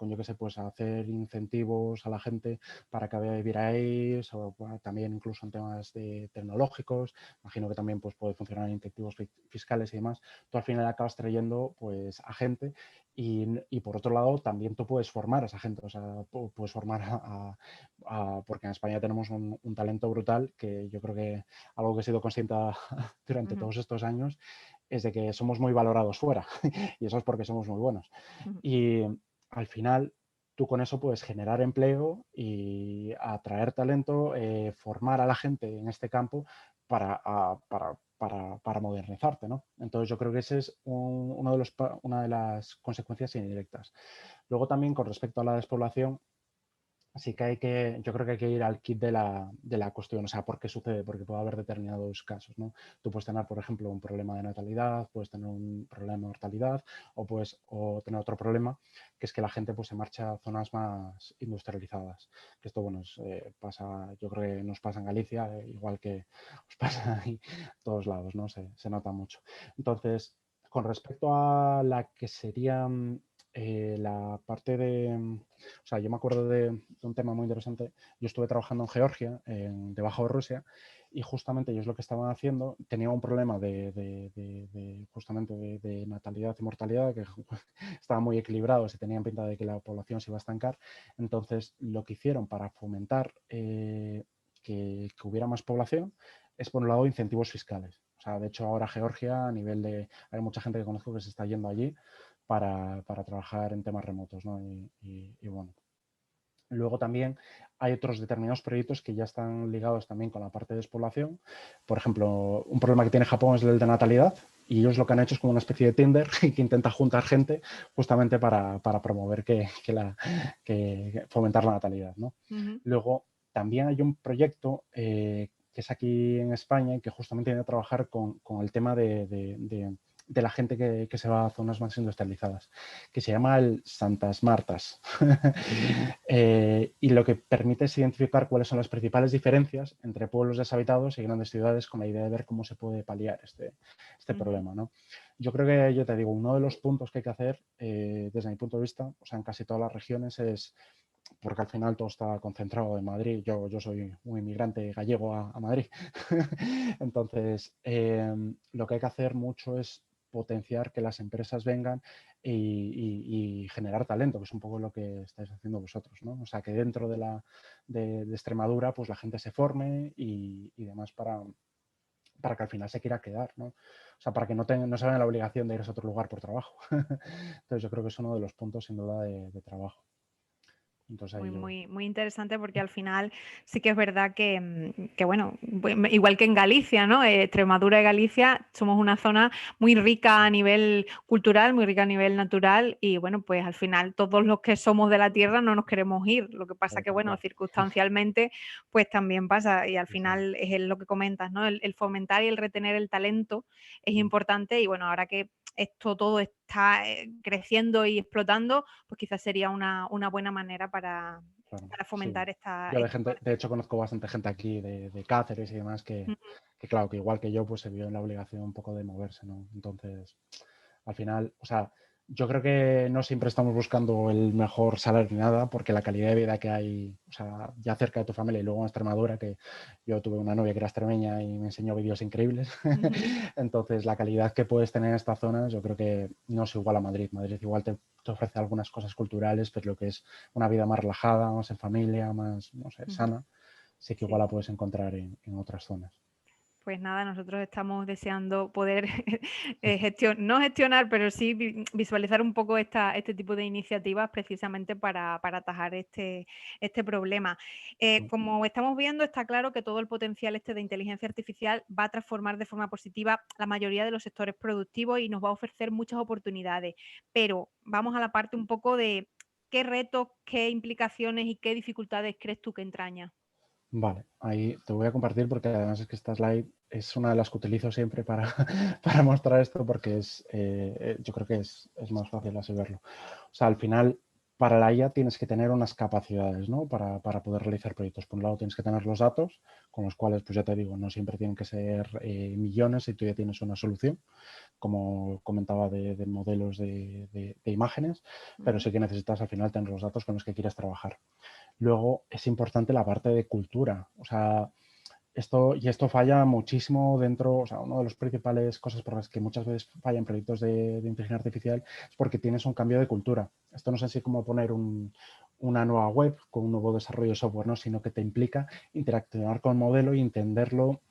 yo qué sé, pues hacer incentivos a la gente para que vaya a vivir ahí, bueno, también incluso en temas tecnológicos, imagino que también pues puede funcionar en incentivos fiscales y demás, tú al final acabas trayendo pues a gente y por otro lado también tú puedes formar a esa gente, o sea, puedes formar porque en España tenemos un talento brutal que yo creo que algo que he sido consciente durante ujú, todos estos años es de que somos muy valorados fuera y eso es porque somos muy buenos. ujú. Y al final tú con eso puedes generar empleo y atraer talento, formar a la gente en este campo para modernizarte, ¿no? Entonces yo creo que ese es una de las consecuencias indirectas. Luego también con respecto a la despoblación, sí que yo creo que hay que ir al kit de la cuestión, o sea, ¿por qué sucede? Porque puede haber determinados casos, ¿no? Tú puedes tener, por ejemplo, un problema de natalidad, puedes tener un problema de mortalidad o tener otro problema, que es que la gente pues se marcha a zonas más industrializadas. Que esto, bueno, pasa, yo creo que nos pasa en Galicia, igual que os pasa ahí en todos lados, ¿no? Se nota mucho. Entonces, con respecto a la que sería la parte o sea, yo me acuerdo de un tema muy interesante. Yo estuve trabajando en Georgia, debajo de Rusia, y justamente ellos lo que estaban haciendo, tenían un problema justamente de natalidad y mortalidad, que estaban muy equilibrados y tenían pinta de que la población se iba a estancar. Entonces, lo que hicieron para fomentar que hubiera más población es, por un lado, incentivos fiscales. O sea, de hecho, ahora Georgia, hay mucha gente que conozco que se está yendo allí para trabajar en temas remotos, ¿no? Y bueno, luego también hay otros determinados proyectos que ya están ligados también con la parte de despoblación. Por ejemplo, un problema que tiene Japón es el de natalidad y ellos lo que han hecho es como una especie de Tinder que intenta juntar gente justamente para promover que fomentar la natalidad, ¿no? Ujú. Luego también hay un proyecto que es aquí en España y que justamente viene a trabajar con el tema de la gente que se va a zonas más industrializadas, que se llama el Santas Martas. Y lo que permite es identificar cuáles son las principales diferencias entre pueblos deshabitados y grandes ciudades, con la idea de ver cómo se puede paliar este problema, ¿no? Yo creo que, yo te digo, uno de los puntos que hay que hacer, desde mi punto de vista, o sea, en casi todas las regiones, es porque al final todo está concentrado en Madrid. Yo soy un inmigrante gallego a Madrid. Entonces, lo que hay que hacer mucho es potenciar que las empresas vengan y generar talento, que es un poco lo que estáis haciendo vosotros, ¿no? O sea, que dentro de Extremadura, pues la gente se forme y demás para que al final se quiera quedar, ¿no? O sea, para que no se vean la obligación de irse a otro lugar por trabajo. Entonces, yo creo que es uno de los puntos, sin duda, de trabajo. Entonces, Muy, ahí yo... muy, muy interesante porque al final sí que es verdad que, bueno, igual que en Galicia, ¿no? Extremadura y Galicia somos una zona muy rica a nivel cultural, muy rica a nivel natural y bueno, pues al final todos los que somos de la tierra no nos queremos ir. Lo que pasa que, Tal bueno, cual. circunstancialmente pues también pasa y al Sí, sí. final es lo que comentas, ¿no? El fomentar y el retener el talento es importante y bueno, ahora que esto todo está creciendo y explotando, pues quizás sería una buena manera para Claro, sí. fomentar esta, Yo esta de parte. hecho conozco bastante gente aquí de Cáceres y demás que claro, que igual que yo, pues se vio en la obligación un poco de moverse, ¿no? Entonces, al final, o sea, yo creo que no siempre estamos buscando el mejor salario ni nada, porque la calidad de vida que hay, o sea, ya cerca de tu familia y luego en Extremadura, que yo tuve una novia que era extremeña y me enseñó vídeos increíbles. Entonces, la calidad que puedes tener en estas zonas, yo creo que no es igual a Madrid. Madrid igual te ofrece algunas cosas culturales, pero lo que es una vida más relajada, más en familia, más, no sé, sana, sí que igual Sí. la puedes encontrar en otras zonas. Pues nada, nosotros estamos deseando poder no gestionar, pero sí visualizar un poco este tipo de iniciativas precisamente para atajar este problema. Como estamos viendo, está claro que todo el potencial de inteligencia artificial va a transformar de forma positiva la mayoría de los sectores productivos y nos va a ofrecer muchas oportunidades. Pero vamos a la parte un poco de qué retos, qué implicaciones y qué dificultades crees tú que entraña. Vale, ahí te voy a compartir porque además es que esta slide es una de las que utilizo siempre para, para mostrar esto porque yo creo que es más fácil así verlo. O sea, al final, para la IA tienes que tener unas capacidades, ¿no? Para poder realizar proyectos. Por un lado tienes que tener los datos, con los cuales, pues ya te digo, no siempre tienen que ser millones si tú ya tienes una solución, como comentaba de modelos de imágenes, pero sí que necesitas al final tener los datos con los que quieres trabajar. Luego es importante la parte de cultura. O sea, esto falla muchísimo dentro, o sea, una de las principales cosas por las que muchas veces fallan proyectos de inteligencia artificial es porque tienes un cambio de cultura. Esto no es así como poner una nueva web con un nuevo desarrollo de software, ¿no? Sino que te implica interaccionar con el modelo y entenderlo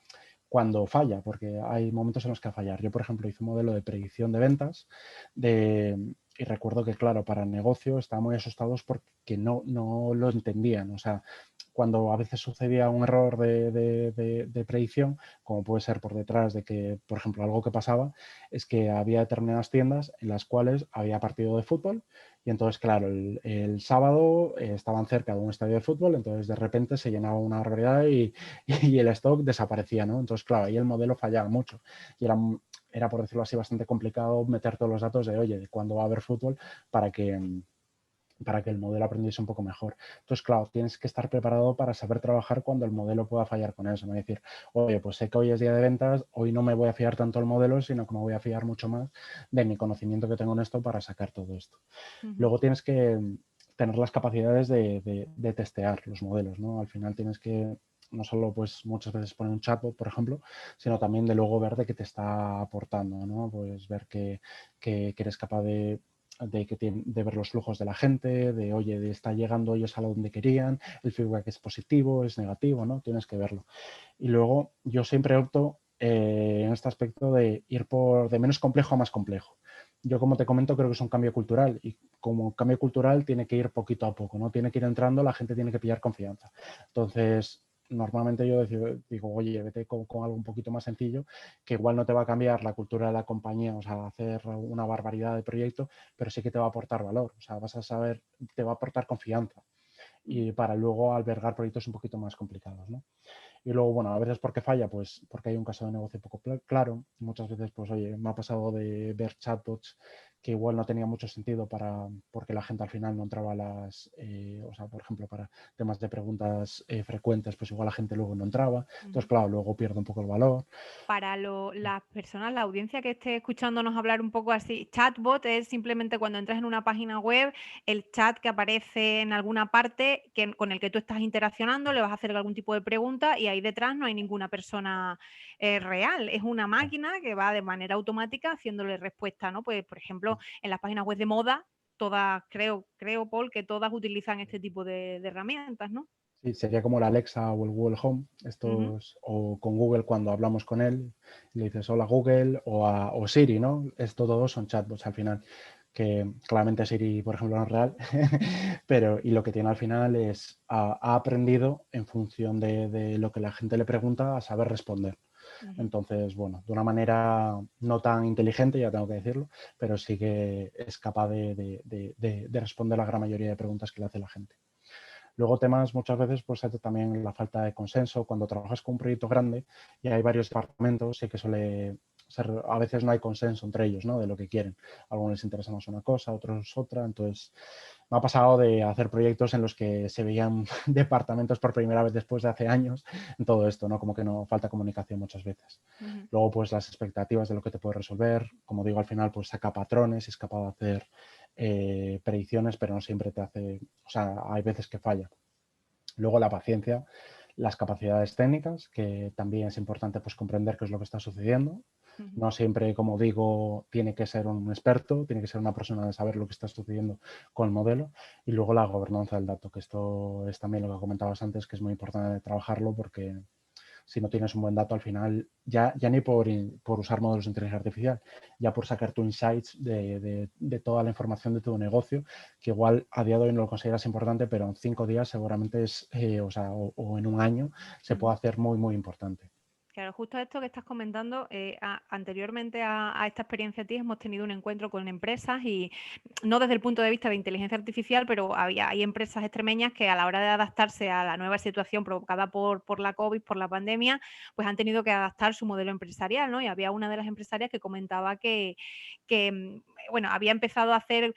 cuando falla, porque hay momentos en los que va a fallar. Yo, por ejemplo, hice un modelo de predicción de ventas y recuerdo que, claro, para el negocio estaban muy asustados porque no lo entendían. O sea, cuando a veces sucedía un error de predicción, como puede ser por detrás de que, por ejemplo, algo que pasaba es que había determinadas tiendas en las cuales había partido de fútbol y entonces, claro, el sábado estaban cerca de un estadio de fútbol, entonces de repente se llenaba una barbaridad y el stock desaparecía, ¿no? Entonces, claro, ahí el modelo fallaba mucho y era, por decirlo así, bastante complicado meter todos los datos de, oye, de cuándo va a haber fútbol para que el modelo aprendiese un poco mejor. Entonces, claro, tienes que estar preparado para saber trabajar cuando el modelo pueda fallar con eso. No es decir, oye, pues sé que hoy es día de ventas, hoy no me voy a fiar tanto del modelo, sino que me voy a fiar mucho más de mi conocimiento que tengo en esto para sacar todo esto. Ujú. Luego tienes que tener las capacidades de testear los modelos, ¿no? Al final tienes que no solo pues muchas veces poner un chatbot, por ejemplo, sino también de luego ver de qué te está aportando, ¿no? Pues ver que eres capaz de ver los flujos de la gente, de, oye, de está llegando ellos a donde querían, el feedback es positivo, es negativo, ¿no? Tienes que verlo. Y luego yo siempre opto en este aspecto de ir de menos complejo a más complejo. Yo, como te comento, creo que es un cambio cultural y como cambio cultural tiene que ir poquito a poco, ¿no? Tiene que ir entrando, la gente tiene que pillar confianza. Entonces, normalmente yo digo, oye, vete con algo un poquito más sencillo, que igual no te va a cambiar la cultura de la compañía, o sea, hacer una barbaridad de proyecto, pero sí que te va a aportar valor, o sea, vas a saber, te va a aportar confianza y para luego albergar proyectos un poquito más complicados, ¿no? Y luego, bueno, a veces porque falla, pues porque hay un caso de negocio poco claro. Muchas veces, pues oye, me ha pasado de ver chatbots que igual no tenía mucho sentido porque la gente al final no entraba a o sea, por ejemplo, para temas de preguntas frecuentes, pues igual la gente luego no entraba. Entonces, Ujú. claro, luego pierde un poco el valor. Para las personas, la audiencia que esté escuchándonos hablar un poco así, chatbot es simplemente cuando entras en una página web, el chat que aparece en alguna parte con el que tú estás interaccionando, le vas a hacer algún tipo de pregunta y ahí detrás no hay ninguna persona real, es una máquina que va de manera automática haciéndole respuesta, ¿no? Pues, por ejemplo, en las páginas web de moda, todas, creo, Paul, que todas utilizan este tipo de herramientas, ¿no? Sí, sería como la Alexa o el Google Home, Ujú. o con Google cuando hablamos con él, le dices hola Google o Siri, ¿no? Esto todos son chatbots al final, que claramente Siri, por ejemplo, no es real, pero y lo que tiene al final es, ha aprendido en función de lo que la gente le pregunta a saber responder. Ujú. Entonces, bueno, de una manera no tan inteligente, ya tengo que decirlo, pero sí que es capaz de responder la gran mayoría de preguntas que le hace la gente. Luego temas muchas veces pues hay también la falta de consenso. Cuando trabajas con un proyecto grande y hay varios departamentos, sí que suele ser, a veces no hay consenso entre ellos, ¿no? De lo que quieren. A algunos les interesa más una cosa, a otros otra. Entonces, me ha pasado de hacer proyectos en los que se veían departamentos por primera vez después de hace años en todo esto, ¿no? Como que no falta comunicación muchas veces. Ujú. Luego, pues las expectativas de lo que te puede resolver. Como digo, al final, pues saca patrones y es capaz de hacer predicciones, pero no siempre te hace, o sea, hay veces que falla. Luego la paciencia, las capacidades técnicas, que también es importante pues comprender qué es lo que está sucediendo. Ujú. No siempre, como digo, tiene que ser un experto, tiene que ser una persona de saber lo que está sucediendo con el modelo. Y luego la gobernanza del dato, que esto es también lo que comentabas antes, que es muy importante trabajarlo porque si no tienes un buen dato al final, ya ni por usar modelos de inteligencia artificial, ya por sacar tu insights de toda la información de tu negocio, que igual a día de hoy no lo consideras importante, pero en 5 días seguramente o en un año se puede Ujú. hacer muy, muy importante. Claro, justo esto que estás comentando, anteriormente a esta experiencia TI hemos tenido un encuentro con empresas y no desde el punto de vista de inteligencia artificial, pero hay empresas extremeñas que a la hora de adaptarse a la nueva situación provocada por la COVID, por la pandemia, pues han tenido que adaptar su modelo empresarial, ¿no? Y había una de las empresarias que comentaba que bueno, había empezado a hacer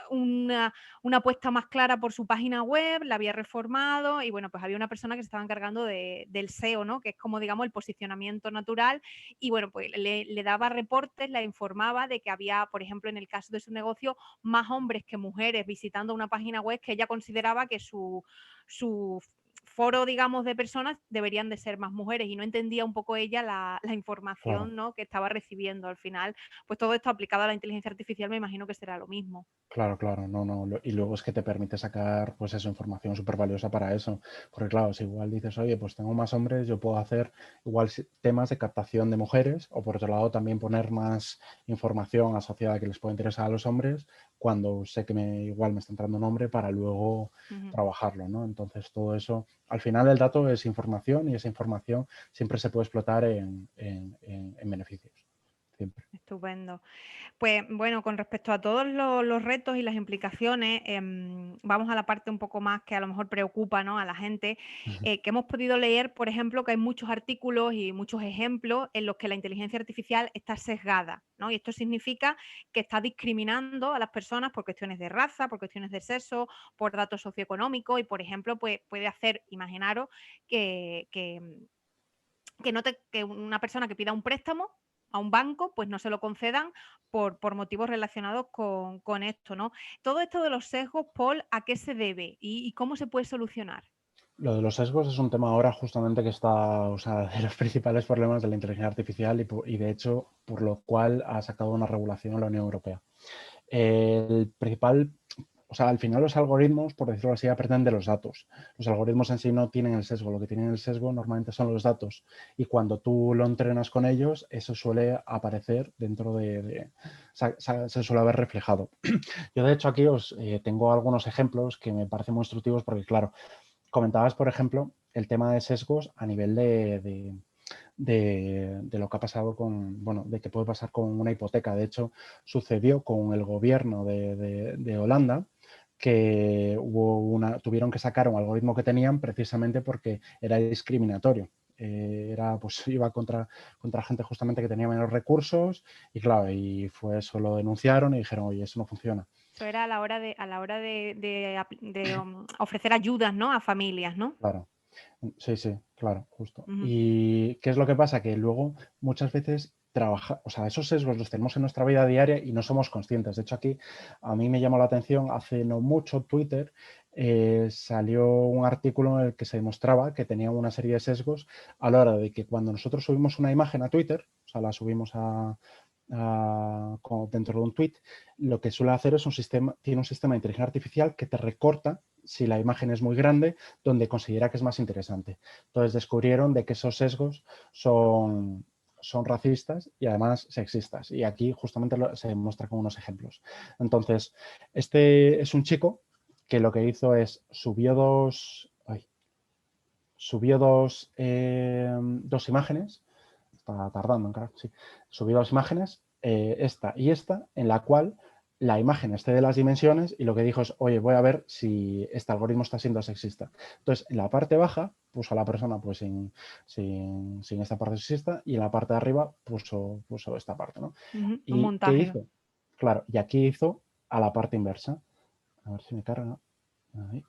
una, una apuesta más clara por su página web, la había reformado y bueno, pues había una persona que se estaba encargando del SEO, ¿no? Que es como, digamos, el posicionamiento natural y bueno, pues le daba reportes, la informaba de que había, por ejemplo, en el caso de su negocio, más hombres que mujeres visitando una página web que ella consideraba que su foro, digamos, de personas deberían de ser más mujeres y no entendía un poco ella la Claro. información, ¿no? Que estaba recibiendo al final. Pues todo esto aplicado a la inteligencia artificial me imagino que será lo mismo. Claro, claro, no, no. Y luego es que te permite sacar, pues esa información súper valiosa para eso. Porque claro, si igual dices, oye, pues tengo más hombres, yo puedo hacer igual temas de captación de mujeres, o por otro lado también poner más información asociada que les pueda interesar a los hombres cuando sé que igual me está entrando un hombre para luego Ujú. trabajarlo, ¿no? Entonces todo eso, al final el dato es información y esa información siempre se puede explotar en beneficios. Siempre. Estupendo. Pues bueno, con respecto a todos los retos y las implicaciones, vamos a la parte un poco más que a lo mejor preocupa, ¿no? A la gente, que hemos podido leer, por ejemplo, que hay muchos artículos y muchos ejemplos en los que la inteligencia artificial está sesgada, ¿no? Y esto significa que está discriminando a las personas por cuestiones de raza, por cuestiones de sexo, por datos socioeconómicos y, por ejemplo, pues puede hacer, imaginaros, que una persona que pida un préstamo a un banco, pues no se lo concedan por motivos relacionados con esto, ¿no? Todo esto de los sesgos, Paul, ¿a qué se debe y cómo se puede solucionar? Lo de los sesgos es un tema ahora justamente que está, o sea, de los principales problemas de la inteligencia artificial y de hecho por lo cual ha sacado una regulación en la Unión Europea. El principal, o sea, al final los algoritmos, por decirlo así, aprenden de los datos. Los algoritmos en sí no tienen el sesgo, lo que tienen el sesgo normalmente son los datos y cuando tú lo entrenas con ellos, eso suele aparecer dentro se suele haber reflejado. Yo de hecho aquí os tengo algunos ejemplos que me parecen muy instructivos porque claro, comentabas, por ejemplo, el tema de sesgos a nivel de lo que ha pasado bueno, de que puede pasar con una hipoteca. De hecho, sucedió con el gobierno de Holanda, que tuvieron que sacar un algoritmo que tenían precisamente porque era discriminatorio. pues iba contra gente justamente que tenía menos recursos y claro, y fue eso, lo denunciaron y dijeron, oye, eso no funciona. Eso era a la hora ofrecer ayudas, ¿no? A familias, ¿no? Claro. Sí, sí, claro, justo. Ujú. ¿Y qué es lo que pasa? Que luego muchas veces o sea, esos sesgos los tenemos en nuestra vida diaria y no somos conscientes. De hecho, aquí a mí me llamó la atención, hace no mucho Twitter salió un artículo en el que se demostraba que tenía una serie de sesgos a la hora de que cuando nosotros subimos una imagen a Twitter, o sea, la subimos como dentro de un tweet, lo que suele hacer es tiene un sistema de inteligencia artificial que te recorta si la imagen es muy grande, donde considera que es más interesante. Entonces descubrieron de que esos sesgos son racistas y además sexistas. Y aquí justamente se demuestra con unos ejemplos. Entonces, este es un chico que lo que hizo es subió dos imágenes. Está tardando en cargar, sí. Subió dos imágenes, esta y esta, en la cual la imagen esté de las dimensiones y lo que dijo es, oye, voy a ver si este algoritmo está siendo sexista. Entonces, en la parte baja puso a la persona pues sin esta parte sexista y en la parte de arriba puso esta parte, ¿no? Ujú. Un ¿Y qué montaje. hizo? Claro, y aquí hizo a la parte inversa. A ver si me carga. Ahí.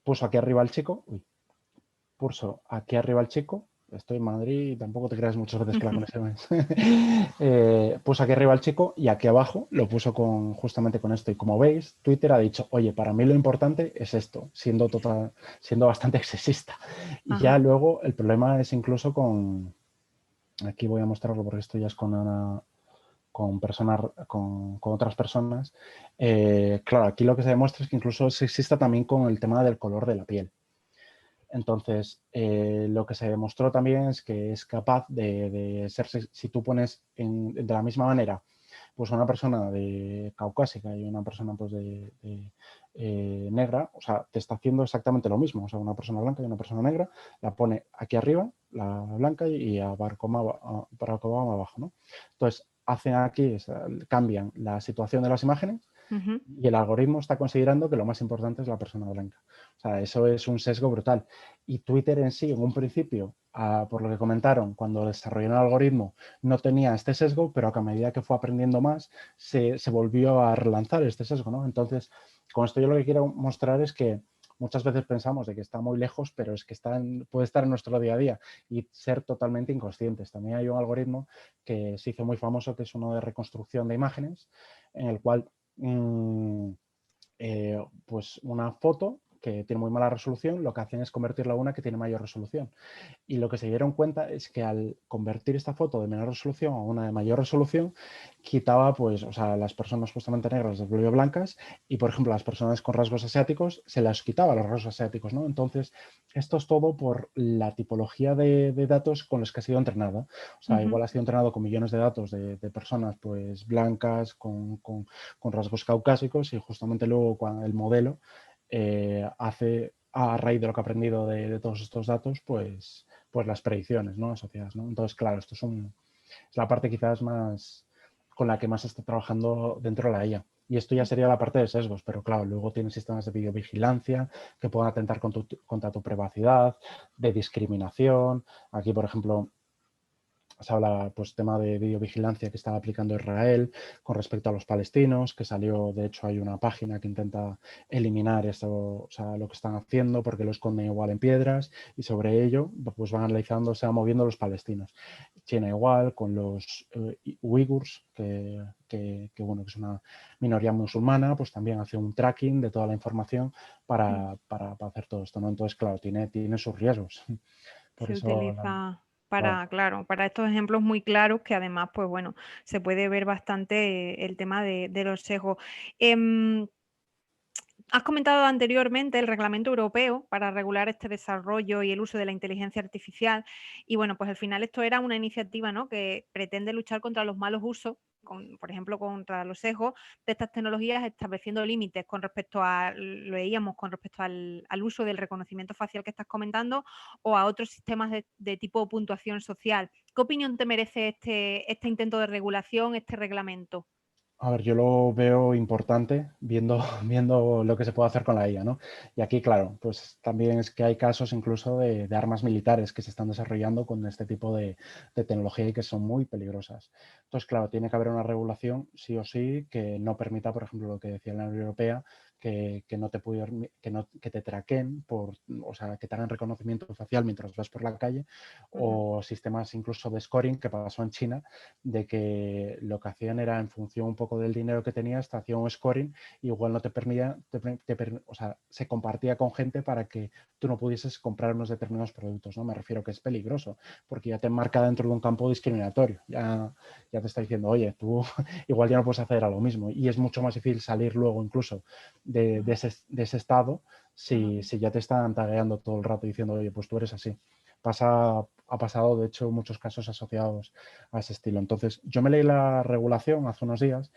Puso aquí arriba al chico, puso aquí arriba al chico. Estoy en Madrid y tampoco te creas muchas veces que la conexión es. Puso aquí arriba al chico y aquí abajo lo puso justamente con esto. Y como veis, Twitter ha dicho, oye, para mí lo importante es esto, siendo bastante sexista. Y ya Ajá. luego el problema es incluso aquí voy a mostrarlo porque esto ya es con personas, con otras personas. Claro, aquí lo que se demuestra es que incluso es sexista también con el tema del color de la piel. Entonces, lo que se demostró también es que es capaz de ser, si tú pones de la misma manera, pues una persona de caucásica y una persona pues negra, o sea, te está haciendo exactamente lo mismo. O sea, una persona blanca y una persona negra, la pone aquí arriba, la blanca, y a Barack Obama abajo, ¿no? Entonces, hacen aquí, cambian la situación de las imágenes Ujú. y el algoritmo está considerando que lo más importante es la persona blanca. O sea, eso es un sesgo brutal. Y Twitter en sí, en un principio, por lo que comentaron, cuando desarrolló el algoritmo, no tenía este sesgo, pero a medida que fue aprendiendo más, se volvió a relanzar este sesgo, ¿no? Entonces, con esto yo lo que quiero mostrar es que muchas veces pensamos de que está muy lejos, pero es que puede estar en nuestro día a día y ser totalmente inconscientes. También hay un algoritmo que se hizo muy famoso, que es uno de reconstrucción de imágenes, en el cual pues una foto que tiene muy mala resolución, lo que hacen es convertirla a una que tiene mayor resolución. Y lo que se dieron cuenta es que al convertir esta foto de menor resolución a una de mayor resolución, quitaba, pues, o sea, las personas justamente negras las volvió blancas y, por ejemplo, las personas con rasgos asiáticos se las quitaba los rasgos asiáticos, ¿no? Entonces, esto es todo por la tipología de datos con los que ha sido entrenada. O sea, Ujú. igual ha sido entrenado con millones de datos de personas, pues, blancas, con rasgos caucásicos y justamente luego cuando el modelo hace, a raíz de lo que ha aprendido de todos estos datos, pues las predicciones, ¿no? Asociadas, ¿no? Entonces, claro, esto es la parte quizás más con la que más se está trabajando dentro de la IA. Y esto ya sería la parte de sesgos, pero claro, luego tienes sistemas de videovigilancia que pueden atentar contra tu privacidad, de discriminación. Aquí, por ejemplo, se habla, pues, tema de videovigilancia que está aplicando Israel con respecto a los palestinos, que salió, de hecho, hay una página que intenta eliminar eso, o sea, lo que están haciendo porque lo esconden igual en piedras y sobre ello, pues van analizando, se van moviendo los palestinos. China igual, con los uigurs, bueno, que es una minoría musulmana, pues también hace un tracking de toda la información para hacer todo esto, ¿no? Entonces, claro, tiene sus riesgos. Por Se eso, utiliza claro. para, claro, para estos ejemplos muy claros que además, pues bueno, se puede ver bastante el tema de los sesgos. Em, Has comentado anteriormente el Reglamento Europeo para regular este desarrollo y el uso de la inteligencia artificial. Y bueno, pues al final esto era una iniciativa, ¿no?, que pretende luchar contra los malos usos, por ejemplo, contra los sesgos de estas tecnologías, estableciendo límites con respecto a, lo veíamos, con respecto al uso del reconocimiento facial que estás comentando o a otros sistemas de tipo puntuación social. ¿Qué opinión te merece este intento de regulación, este reglamento? A ver, yo lo veo importante viendo, viendo lo que se puede hacer con la IA, ¿no? Y aquí, claro, pues también es que hay casos incluso de armas militares que se están desarrollando con este tipo de tecnología y que son muy peligrosas. Entonces, claro, tiene que haber una regulación, sí o sí, que no permita, por ejemplo, lo que decía la Unión Europea, que no te que te traqueen o sea, que te hagan reconocimiento facial mientras vas por la calle, Ujú. o sistemas incluso de scoring que pasó en China, de que lo que hacían era en función un poco del dinero que tenías, te hacía un scoring, igual no te permitía, o sea, se compartía con gente para que tú no pudieses comprar unos determinados productos, ¿no? Me refiero que es peligroso, porque ya te marca dentro de un campo discriminatorio, ya te está diciendo, oye, tú igual ya no puedes hacer a lo mismo, y es mucho más difícil salir luego incluso Ujú. de ese estado Ujú. si ya te están tagueando todo el rato diciendo, oye, pues tú eres así. Ha pasado, de hecho, muchos casos asociados a ese estilo. Entonces, yo me leí la regulación hace unos días,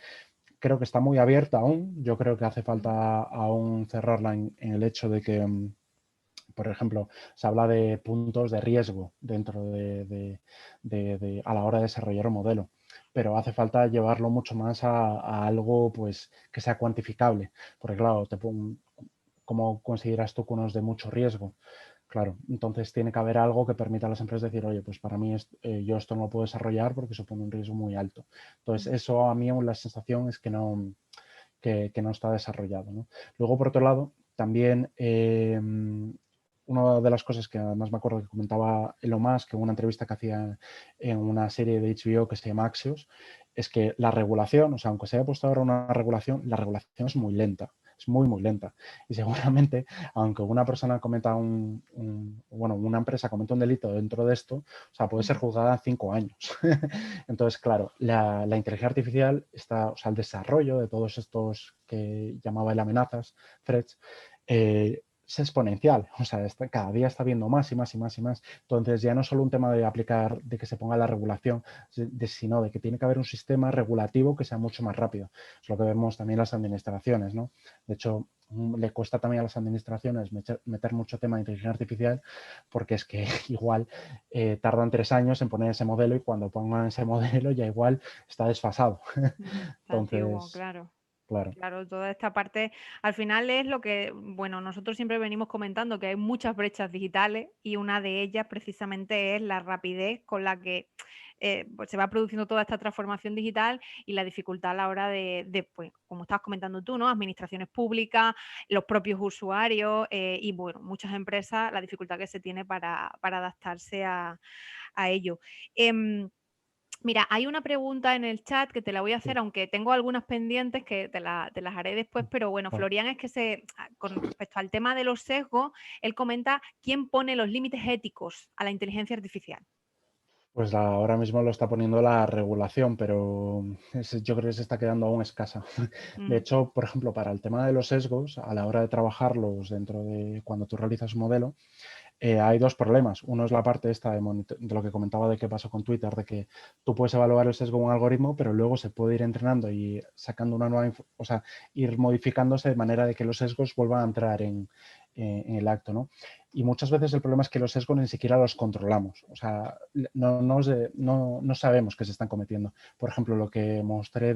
creo que está muy abierta aún, yo creo que hace Ujú. falta aún cerrarla en el hecho de que, por ejemplo, se habla de puntos de riesgo dentro a la hora de desarrollar un modelo, pero hace falta llevarlo mucho más a algo pues, que sea cuantificable, porque claro, ¿cómo consideras tú que uno es de mucho riesgo? Claro, entonces tiene que haber algo que permita a las empresas decir, oye, pues para mí yo esto no lo puedo desarrollar porque supone un riesgo muy alto. Entonces, Ujú. eso a mí aún la sensación es que no está desarrollado, ¿no? Luego, por otro lado, también una de las cosas que además me acuerdo que comentaba Elon Musk en una entrevista que hacía en una serie de HBO que se llama Axios, es que la regulación, o sea, aunque se haya puesto ahora una regulación, la regulación es muy lenta, es muy, muy lenta. Y seguramente, aunque una persona cometa bueno, una empresa cometa un delito dentro de esto, o sea, puede ser Ujú. juzgada en 5 años. Entonces, claro, la inteligencia artificial está, o sea, el desarrollo de todos estos que llamaba el amenazas, threats, es exponencial, o sea, cada día está viendo más y más y más y más. Entonces, ya no es solo un tema de aplicar, de que se ponga la regulación, sino de que tiene que haber un sistema regulativo que sea mucho más rápido. Es lo que vemos también en las administraciones, ¿no? De hecho, le cuesta también a las administraciones meter mucho tema de inteligencia artificial porque es que igual tardan 3 años en poner ese modelo y cuando pongan ese modelo ya igual está desfasado. Ujú. Está antiguo, Entonces, claro. claro. Claro, toda esta parte al final es lo que, bueno, nosotros siempre venimos comentando que hay muchas brechas digitales y una de ellas precisamente es la rapidez con la que pues se va produciendo toda esta transformación digital y la dificultad a la hora pues, como estabas comentando tú, ¿no? Administraciones públicas, los propios usuarios y, bueno, muchas empresas, la dificultad que se tiene para adaptarse a ello. Em, Mira, hay una pregunta en el chat que te la voy a hacer, Sí, aunque tengo algunas pendientes que te las haré después, pero bueno, claro. Florian es que con respecto al tema de los sesgos, él comenta quién pone los límites éticos a la inteligencia artificial. Pues ahora mismo lo está poniendo la regulación, pero yo creo que se está quedando aún escasa. De Ujú. hecho, por ejemplo, para el tema de los sesgos, a la hora de trabajarlos dentro de cuando tú realizas un modelo, hay dos problemas. Uno es la parte esta de lo que comentaba de qué pasó con Twitter, de que tú puedes evaluar el sesgo de un algoritmo, pero luego se puede ir entrenando y sacando una nueva, o sea, ir modificándose de manera de que los sesgos vuelvan a entrar en el acto, ¿no? Y muchas veces el problema es que los sesgos ni siquiera los controlamos, o sea, no sabemos que se están cometiendo. Por ejemplo, lo que mostré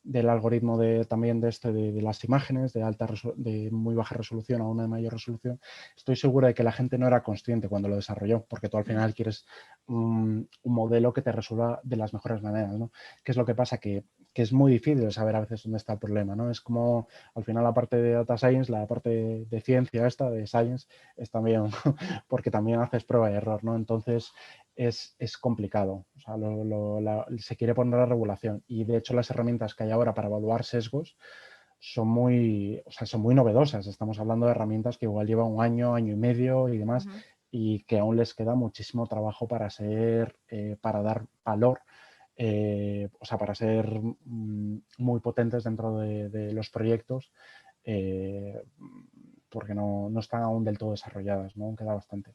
del algoritmo también de esto de las imágenes de muy baja resolución a una de mayor resolución, estoy seguro de que la gente no era consciente cuando lo desarrolló, porque tú al Ujú. final quieres un modelo que te resuelva de las mejores maneras, ¿no? ¿Qué es lo que pasa? Que es muy difícil saber a veces dónde está el problema, ¿no? Es como al final la parte de data science, la parte de ciencia esta, de science, es también, porque también haces prueba y error, ¿no? Entonces es complicado, o sea, se quiere poner la regulación y de hecho las herramientas que hay ahora para evaluar sesgos o sea, son muy novedosas. Estamos hablando de herramientas que igual llevan un año, año y medio y demás, Ujú. y que aún les queda muchísimo trabajo para dar valor, o sea, para ser muy potentes dentro de los proyectos, eh, porque no están aún del todo desarrolladas, ¿no? Aún queda bastante.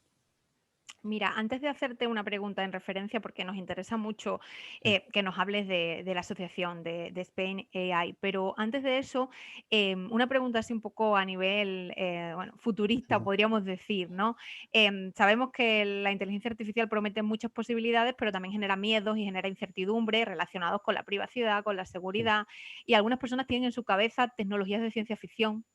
Mira, antes de hacerte una pregunta en referencia, porque nos interesa mucho Sí, que nos hables de la asociación de Spain AI, pero antes de eso, una pregunta así un poco a nivel bueno, sí, futurista, sí. podríamos decir, ¿no? Sabemos que la inteligencia artificial promete muchas posibilidades, pero también genera miedos y genera incertidumbre relacionados con la privacidad, con la Sí. seguridad, y algunas personas tienen en su cabeza tecnologías de ciencia ficción.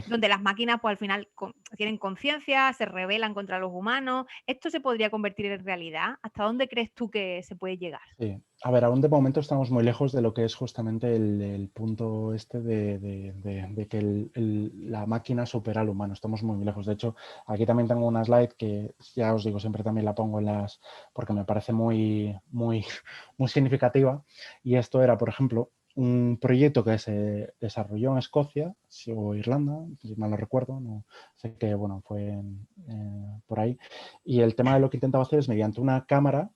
Donde las máquinas pues al final tienen conciencia, se rebelan contra los humanos. ¿Esto se podría convertir en realidad? ¿Hasta dónde crees tú que se puede llegar? Sí. A ver, aún de momento estamos muy lejos de lo que es justamente el punto este de que la máquina supera al humano. Estamos muy lejos. De hecho, aquí también tengo una slide que ya os digo, siempre también la pongo en las, porque me parece muy significativa. Y esto era, por ejemplo, un proyecto que se desarrolló en Escocia o Irlanda, si mal no recuerdo, no sé que, bueno, fue por ahí. Y el tema de lo que intentaba hacer es mediante una cámara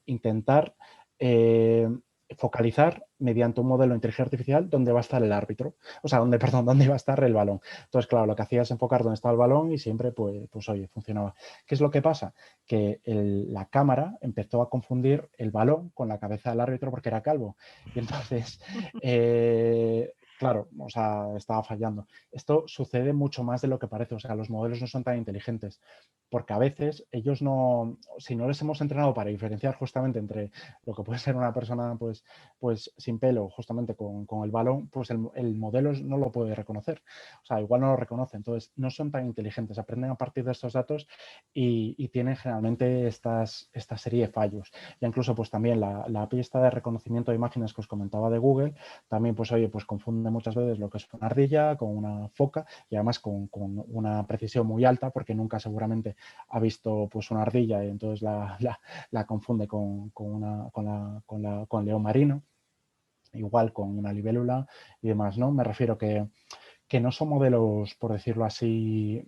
intentar eh, focalizar mediante un modelo de inteligencia artificial dónde va a estar el árbitro, o sea, dónde, perdón, dónde va a estar el balón. Entonces, claro, lo que hacía es enfocar dónde estaba el balón y siempre, pues oye, funcionaba. ¿Qué es lo que pasa? Que la cámara empezó a confundir el balón con la cabeza del árbitro porque era calvo. Y entonces, claro, o sea, estaba fallando. Esto sucede mucho más de lo que parece, o sea, los modelos no son tan inteligentes porque a veces ellos no, si no les hemos entrenado para diferenciar justamente entre lo que puede ser una persona pues sin pelo, justamente con el balón, pues el modelo no lo puede reconocer. O sea, igual no lo reconoce. Entonces, no son tan inteligentes, aprenden a partir de estos datos y tienen generalmente esta serie de fallos. Ya incluso, pues también la pista de reconocimiento de imágenes que os comentaba de Google, también, pues oye, pues confunde muchas veces lo que es una ardilla con una foca y además con una precisión muy alta porque nunca seguramente ha visto pues una ardilla y entonces la confunde con león marino, igual con una libélula y demás, ¿no? Me refiero que no son modelos, por decirlo así,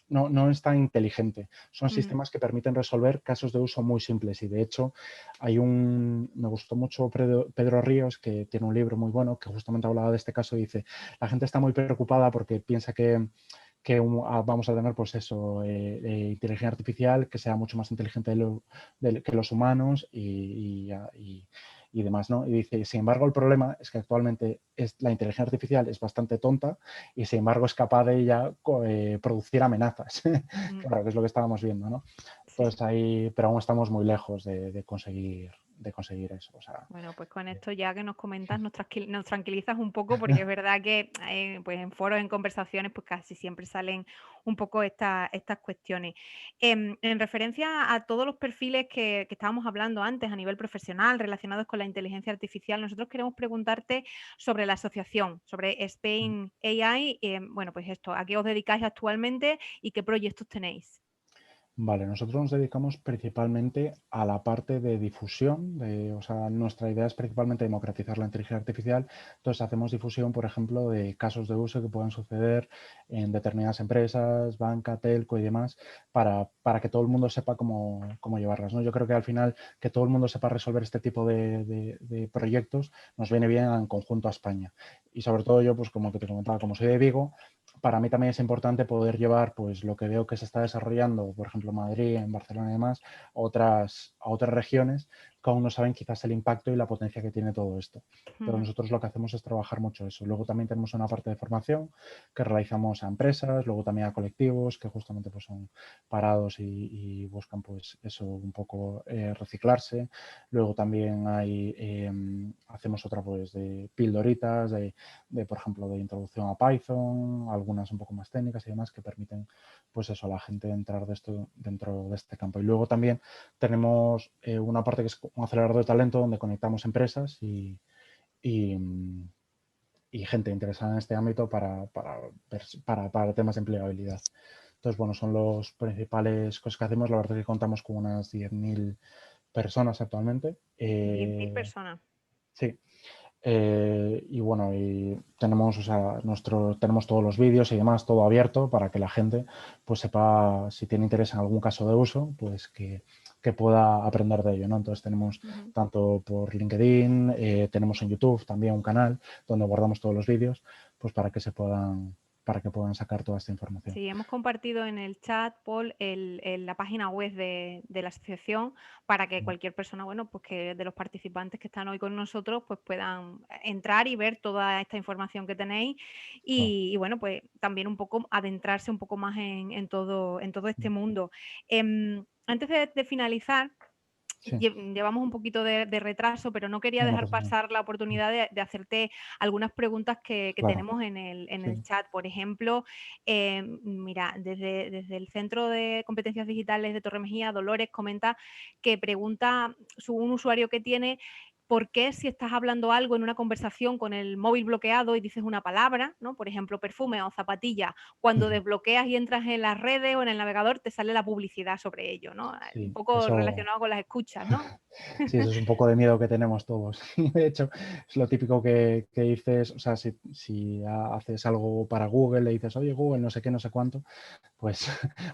no es tan inteligente. Son Ujú. sistemas que permiten resolver casos de uso muy simples y de hecho me gustó mucho Pedro Ríos, que tiene un libro muy bueno que justamente hablaba de este caso y dice, la gente está muy preocupada porque piensa que vamos a tener pues eso, inteligencia artificial que sea mucho más inteligente que los humanos y demás, ¿no? Y dice, sin embargo, el problema es que actualmente la inteligencia artificial es bastante tonta y sin embargo es capaz de ella producir amenazas, Mm, claro, que es lo que estábamos viendo, ¿no? sí. Entonces ahí, pero aún estamos muy lejos de conseguir eso, o sea, Bueno, pues con esto ya que nos comentas nos tranquilizas un poco porque es verdad que pues en foros, en conversaciones, pues casi siempre salen un poco estas cuestiones. En referencia a todos los perfiles que estábamos hablando antes a nivel profesional relacionados con la inteligencia artificial, nosotros queremos preguntarte sobre la asociación, sobre Spain AI. Bueno, pues esto, ¿a qué os dedicáis actualmente y qué proyectos tenéis? vale, nosotros nos dedicamos principalmente a la parte de difusión, o sea, nuestra idea es principalmente democratizar la inteligencia artificial, entonces hacemos difusión, por ejemplo, de casos de uso que puedan suceder en determinadas empresas, banca, telco y demás, para que todo el mundo sepa cómo llevarlas, ¿no? Yo creo que al final que todo el mundo sepa resolver este tipo de proyectos nos viene bien en conjunto a España. Y sobre todo yo, pues como que te comentaba, como soy de Vigo, para mí también es importante poder llevar pues lo que veo que se está desarrollando, por ejemplo, en Madrid, en Barcelona y demás, a otras regiones que aún no saben quizás el impacto y la potencia que tiene todo esto. Entonces Ujú, nosotros lo que hacemos es trabajar mucho eso. Luego también tenemos una parte de formación que realizamos a empresas, luego también a colectivos que justamente pues son parados y buscan pues eso un poco reciclarse. Luego también hacemos otra pues de pildoritas, por ejemplo, de introducción a Python, algunas un poco más técnicas y demás que permiten, pues eso, a la gente entrar dentro de este campo. Y luego también tenemos una parte que es un acelerador de talento donde conectamos empresas y, y gente interesada en este ámbito para temas de empleabilidad. Entonces, bueno, son los principales cosas que hacemos. La verdad es que contamos con unas 10.000 personas actualmente. 10.000 personas. Sí, y bueno, y tenemos, o sea, tenemos todos los vídeos y demás, todo abierto para que la gente pues sepa si tiene interés en algún caso de uso, pues que pueda aprender de ello, ¿no? Entonces tenemos Ujú. tanto por LinkedIn, tenemos en YouTube también un canal donde guardamos todos los vídeos, pues para que se para que puedan sacar toda esta información. Sí, hemos compartido en el chat, Paul, la página web de la asociación para que cualquier persona, bueno, pues que de los participantes que están hoy con nosotros, pues puedan entrar y ver toda esta información que tenéis Claro. y bueno, pues también un poco adentrarse un poco más en todo este mundo. Antes de finalizar, Sí, llevamos un poquito de retraso, pero no quería no, no dejar pasa nada. pasar la oportunidad de hacerte algunas preguntas que Claro, tenemos en el sí. chat. Por ejemplo, mira, desde el Centro de Competencias Digitales de Torremejía, Dolores comenta que pregunta un usuario que tiene por qué si estás hablando algo en una conversación con el móvil bloqueado y dices una palabra, ¿no? Por ejemplo, perfume o zapatilla, cuando Ujú. desbloqueas y entras en las redes o en el navegador te sale la publicidad sobre ello, ¿no? Un Sí, poco eso. relacionado con las escuchas, ¿no? Sí, eso es un poco de miedo que tenemos todos. De hecho, es lo típico que dices, o sea, si haces algo para Google, le dices, oye, Google, no sé qué, no sé cuánto, pues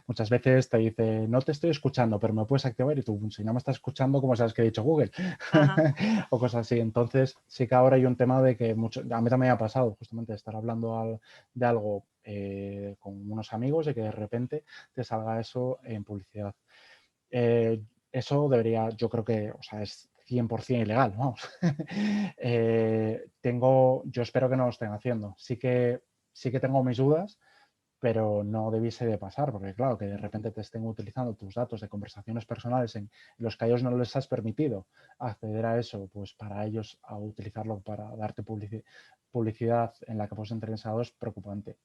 muchas veces te dice, no te estoy escuchando, pero me puedes activar y tú, si no me estás escuchando, ¿cómo sabes que he dicho Google? Ajá. O cosas así. Entonces, sí que ahora hay un tema de que a mí también me ha pasado justamente estar hablando de algo con unos amigos y que de repente te salga eso en publicidad. Eh, Eso debería, yo creo que, o sea, es 100% ilegal, vamos. Yo espero que no lo estén haciendo. Sí que tengo mis dudas, pero no debiese de pasar, porque claro, que de repente te estén utilizando tus datos de conversaciones personales en los que a ellos no les has permitido acceder a eso, pues para ellos a utilizarlo para darte publicidad en la que puedes interesado es preocupante.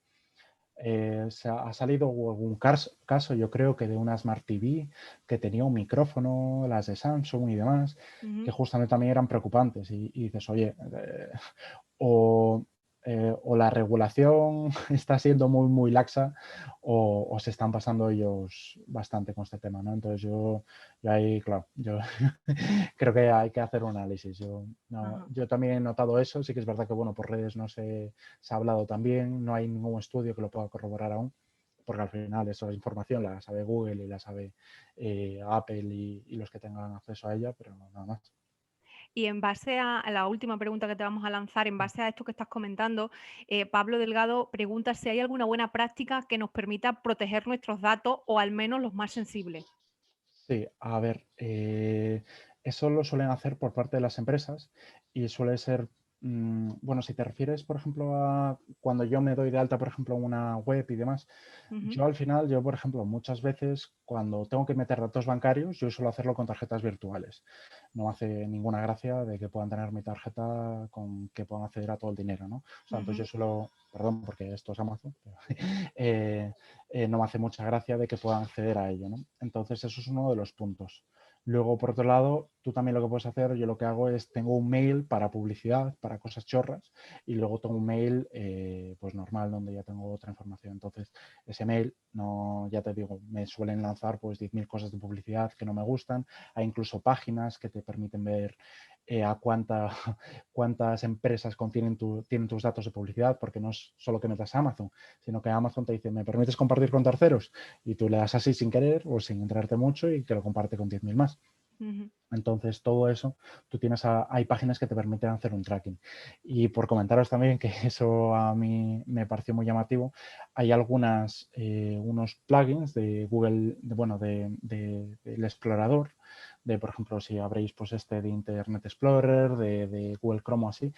Ha salido algún caso, yo creo que de una Smart TV que tenía un micrófono, las de Samsung y demás, que Ujú. justamente también eran preocupantes. Y dices, oye, o, o la regulación está siendo muy, muy laxa o se están pasando ellos bastante con este tema, ¿no? Entonces yo ahí, claro, yo creo que hay que hacer un análisis. Ajá. Yo también he notado eso, sí que es verdad que, bueno, por redes no se ha hablado también, no hay ningún estudio que lo pueda corroborar aún, porque al final esa información la sabe Google y la sabe Apple y los que tengan acceso a ella, pero nada más. Y en base a la última pregunta que te vamos a lanzar, en base a esto que estás comentando, Pablo Delgado pregunta si hay alguna buena práctica que nos permita proteger nuestros datos o al menos los más sensibles. Sí, a ver, eso lo suelen hacer por parte de las empresas y suele ser, bueno, si te refieres, por ejemplo, a cuando yo me doy de alta, por ejemplo, en una web y demás, Ujú, yo al final, yo, por ejemplo, muchas veces cuando tengo que meter datos bancarios, yo suelo hacerlo con tarjetas virtuales. No me hace ninguna gracia de que puedan tener mi tarjeta con que puedan acceder a todo el dinero, ¿no? O sea, entonces ujú. yo suelo, perdón, porque esto es Amazon, pero, no me hace mucha gracia de que puedan acceder a ello, ¿no? Entonces, eso es uno de los puntos. Luego, por otro lado, tú también lo que puedes hacer, yo lo que hago es, tengo un mail para publicidad, para cosas chorras, y luego tengo un mail pues normal donde ya tengo otra información. Entonces, ese mail, no, ya te digo, me suelen lanzar pues 10.000 cosas de publicidad que no me gustan. Hay incluso páginas que te permiten ver cuántas empresas tienen tus datos de publicidad, porque no es solo que metas a Amazon, sino que Amazon te dice, ¿me permites compartir con terceros? Y tú le das así sin querer o sin entrarte mucho y que lo comparte con 10.000 más. Ujú. Entonces, todo eso, hay páginas que te permiten hacer un tracking. Y por comentaros también, que eso a mí me pareció muy llamativo, hay unos plugins de Google, del explorador, por ejemplo, si abréis pues de Internet Explorer, de Google Chrome o así,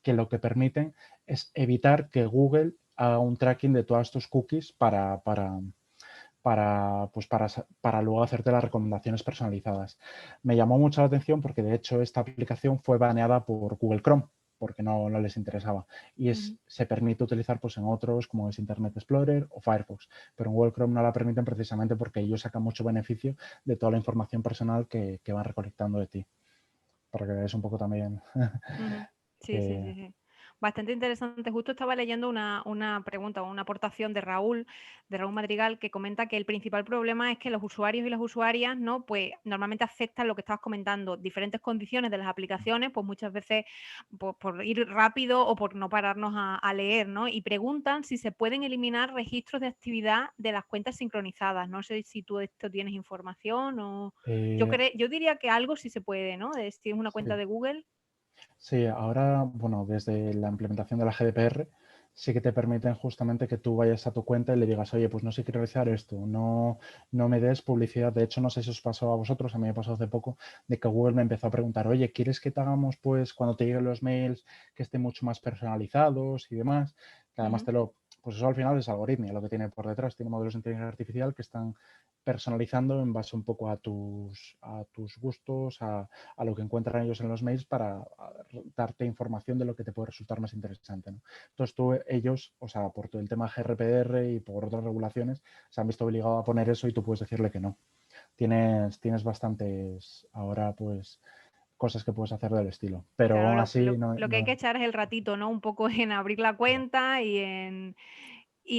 que lo que permiten es evitar que Google haga un tracking de todas tus cookies para luego hacerte las recomendaciones personalizadas. Me llamó mucho la atención porque de hecho esta aplicación fue baneada por Google Chrome porque no les interesaba y Ujú. se permite utilizar pues en otros como es Internet Explorer o Firefox, pero en Google Chrome no la permiten precisamente porque ellos sacan mucho beneficio de toda la información personal que van recolectando de ti, para que veáis un poco también Ujú. Sí, sí, sí, que sí. Bastante interesante. Justo estaba leyendo una pregunta o una aportación de Raúl Madrigal, que comenta que el principal problema es que los usuarios y las usuarias, ¿no? Pues normalmente aceptan lo que estabas comentando, diferentes condiciones de las aplicaciones, pues muchas veces por ir rápido o por no pararnos a leer, ¿no? Y preguntan si se pueden eliminar registros de actividad de las cuentas sincronizadas. No sé si tú esto tienes información o eh, yo diría que algo sí se puede, ¿no? Si tienes una cuenta sí. de Google. Sí, ahora, bueno, desde la implementación de la GDPR, sí que te permiten justamente que tú vayas a tu cuenta y le digas, oye, pues no sé qué realizar esto, no me des publicidad. De hecho, no sé si os pasó a vosotros, a mí me pasó hace poco, de que Google me empezó a preguntar, oye, ¿quieres que te hagamos, pues, cuando te lleguen los mails, que estén mucho más personalizados y demás? Que además Ujú. pues eso al final es algoritmia, lo que tiene por detrás, tiene modelos de inteligencia artificial que están personalizando en base un poco a tus gustos, a lo que encuentran ellos en los mails para darte información de lo que te puede resultar más interesante, ¿no? Entonces ellos, o sea, por todo el tema GDPR y por otras regulaciones, se han visto obligados a poner eso y tú puedes decirle que no. Tienes bastantes ahora, pues, cosas que puedes hacer del estilo. Pero Claro, aún así, lo que hay que echar es el ratito, ¿no? Un poco en abrir la cuenta y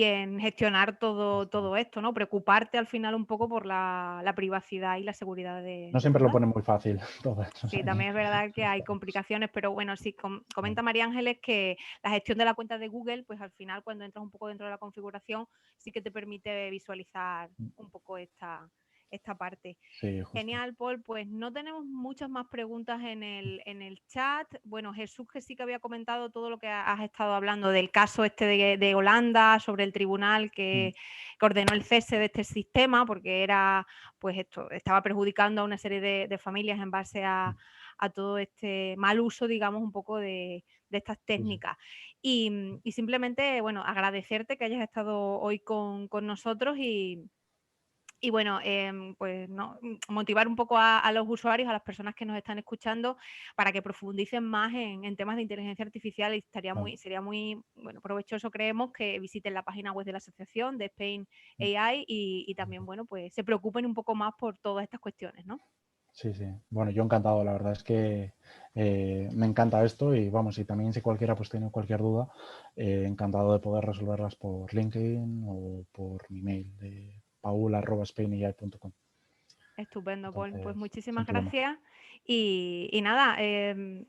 en gestionar todo esto, ¿no? Preocuparte al final un poco por la privacidad y la seguridad no de siempre tus lo pone datos. muy fácil todo eso. O Sí, sea que, también es verdad que hay complicaciones, pero bueno, sí, comenta María Ángeles que la gestión de la cuenta de Google, pues al final cuando entras un poco dentro de la configuración, sí que te permite visualizar un poco esta parte. sí, justo. Genial, Paul. Pues no tenemos muchas más preguntas en el chat. Bueno, Jesús que sí que había comentado todo lo que has estado hablando del caso este de Holanda, sobre el tribunal que ordenó el cese de este sistema, porque era, pues esto, estaba perjudicando a una serie de familias en base a todo este mal uso, digamos, un poco de estas Sí, sí. técnicas. Y simplemente, bueno, agradecerte que hayas estado hoy con nosotros y bueno, pues no, motivar un poco a los usuarios, a las personas que nos están escuchando, para que profundicen más en temas de inteligencia artificial y Claro. sería muy bueno, provechoso, creemos, que visiten la página web de la asociación de Spain AI y también, bueno, pues se preocupen un poco más por todas estas cuestiones, ¿no? Sí, sí. Bueno, yo encantado, la verdad es que me encanta esto y vamos, y también si cualquiera pues tiene cualquier duda, encantado de poder resolverlas por LinkedIn o por mi mail de paul@spainai.com. Estupendo, Paul. Pues Entonces, sin muchísimas problema. gracias. Y nada,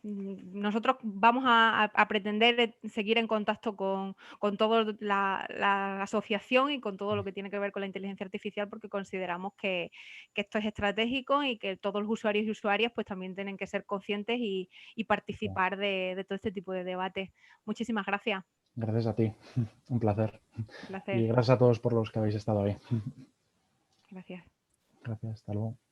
nosotros vamos a pretender seguir en contacto con toda la asociación y con todo lo que tiene que ver con la inteligencia artificial, porque consideramos que esto es estratégico y que todos los usuarios y usuarias pues también tienen que ser conscientes y participar de todo este tipo de debates. Muchísimas gracias. Gracias a ti, un placer. Un Y placer. gracias a todos por los que habéis estado ahí. Gracias. Gracias, hasta luego.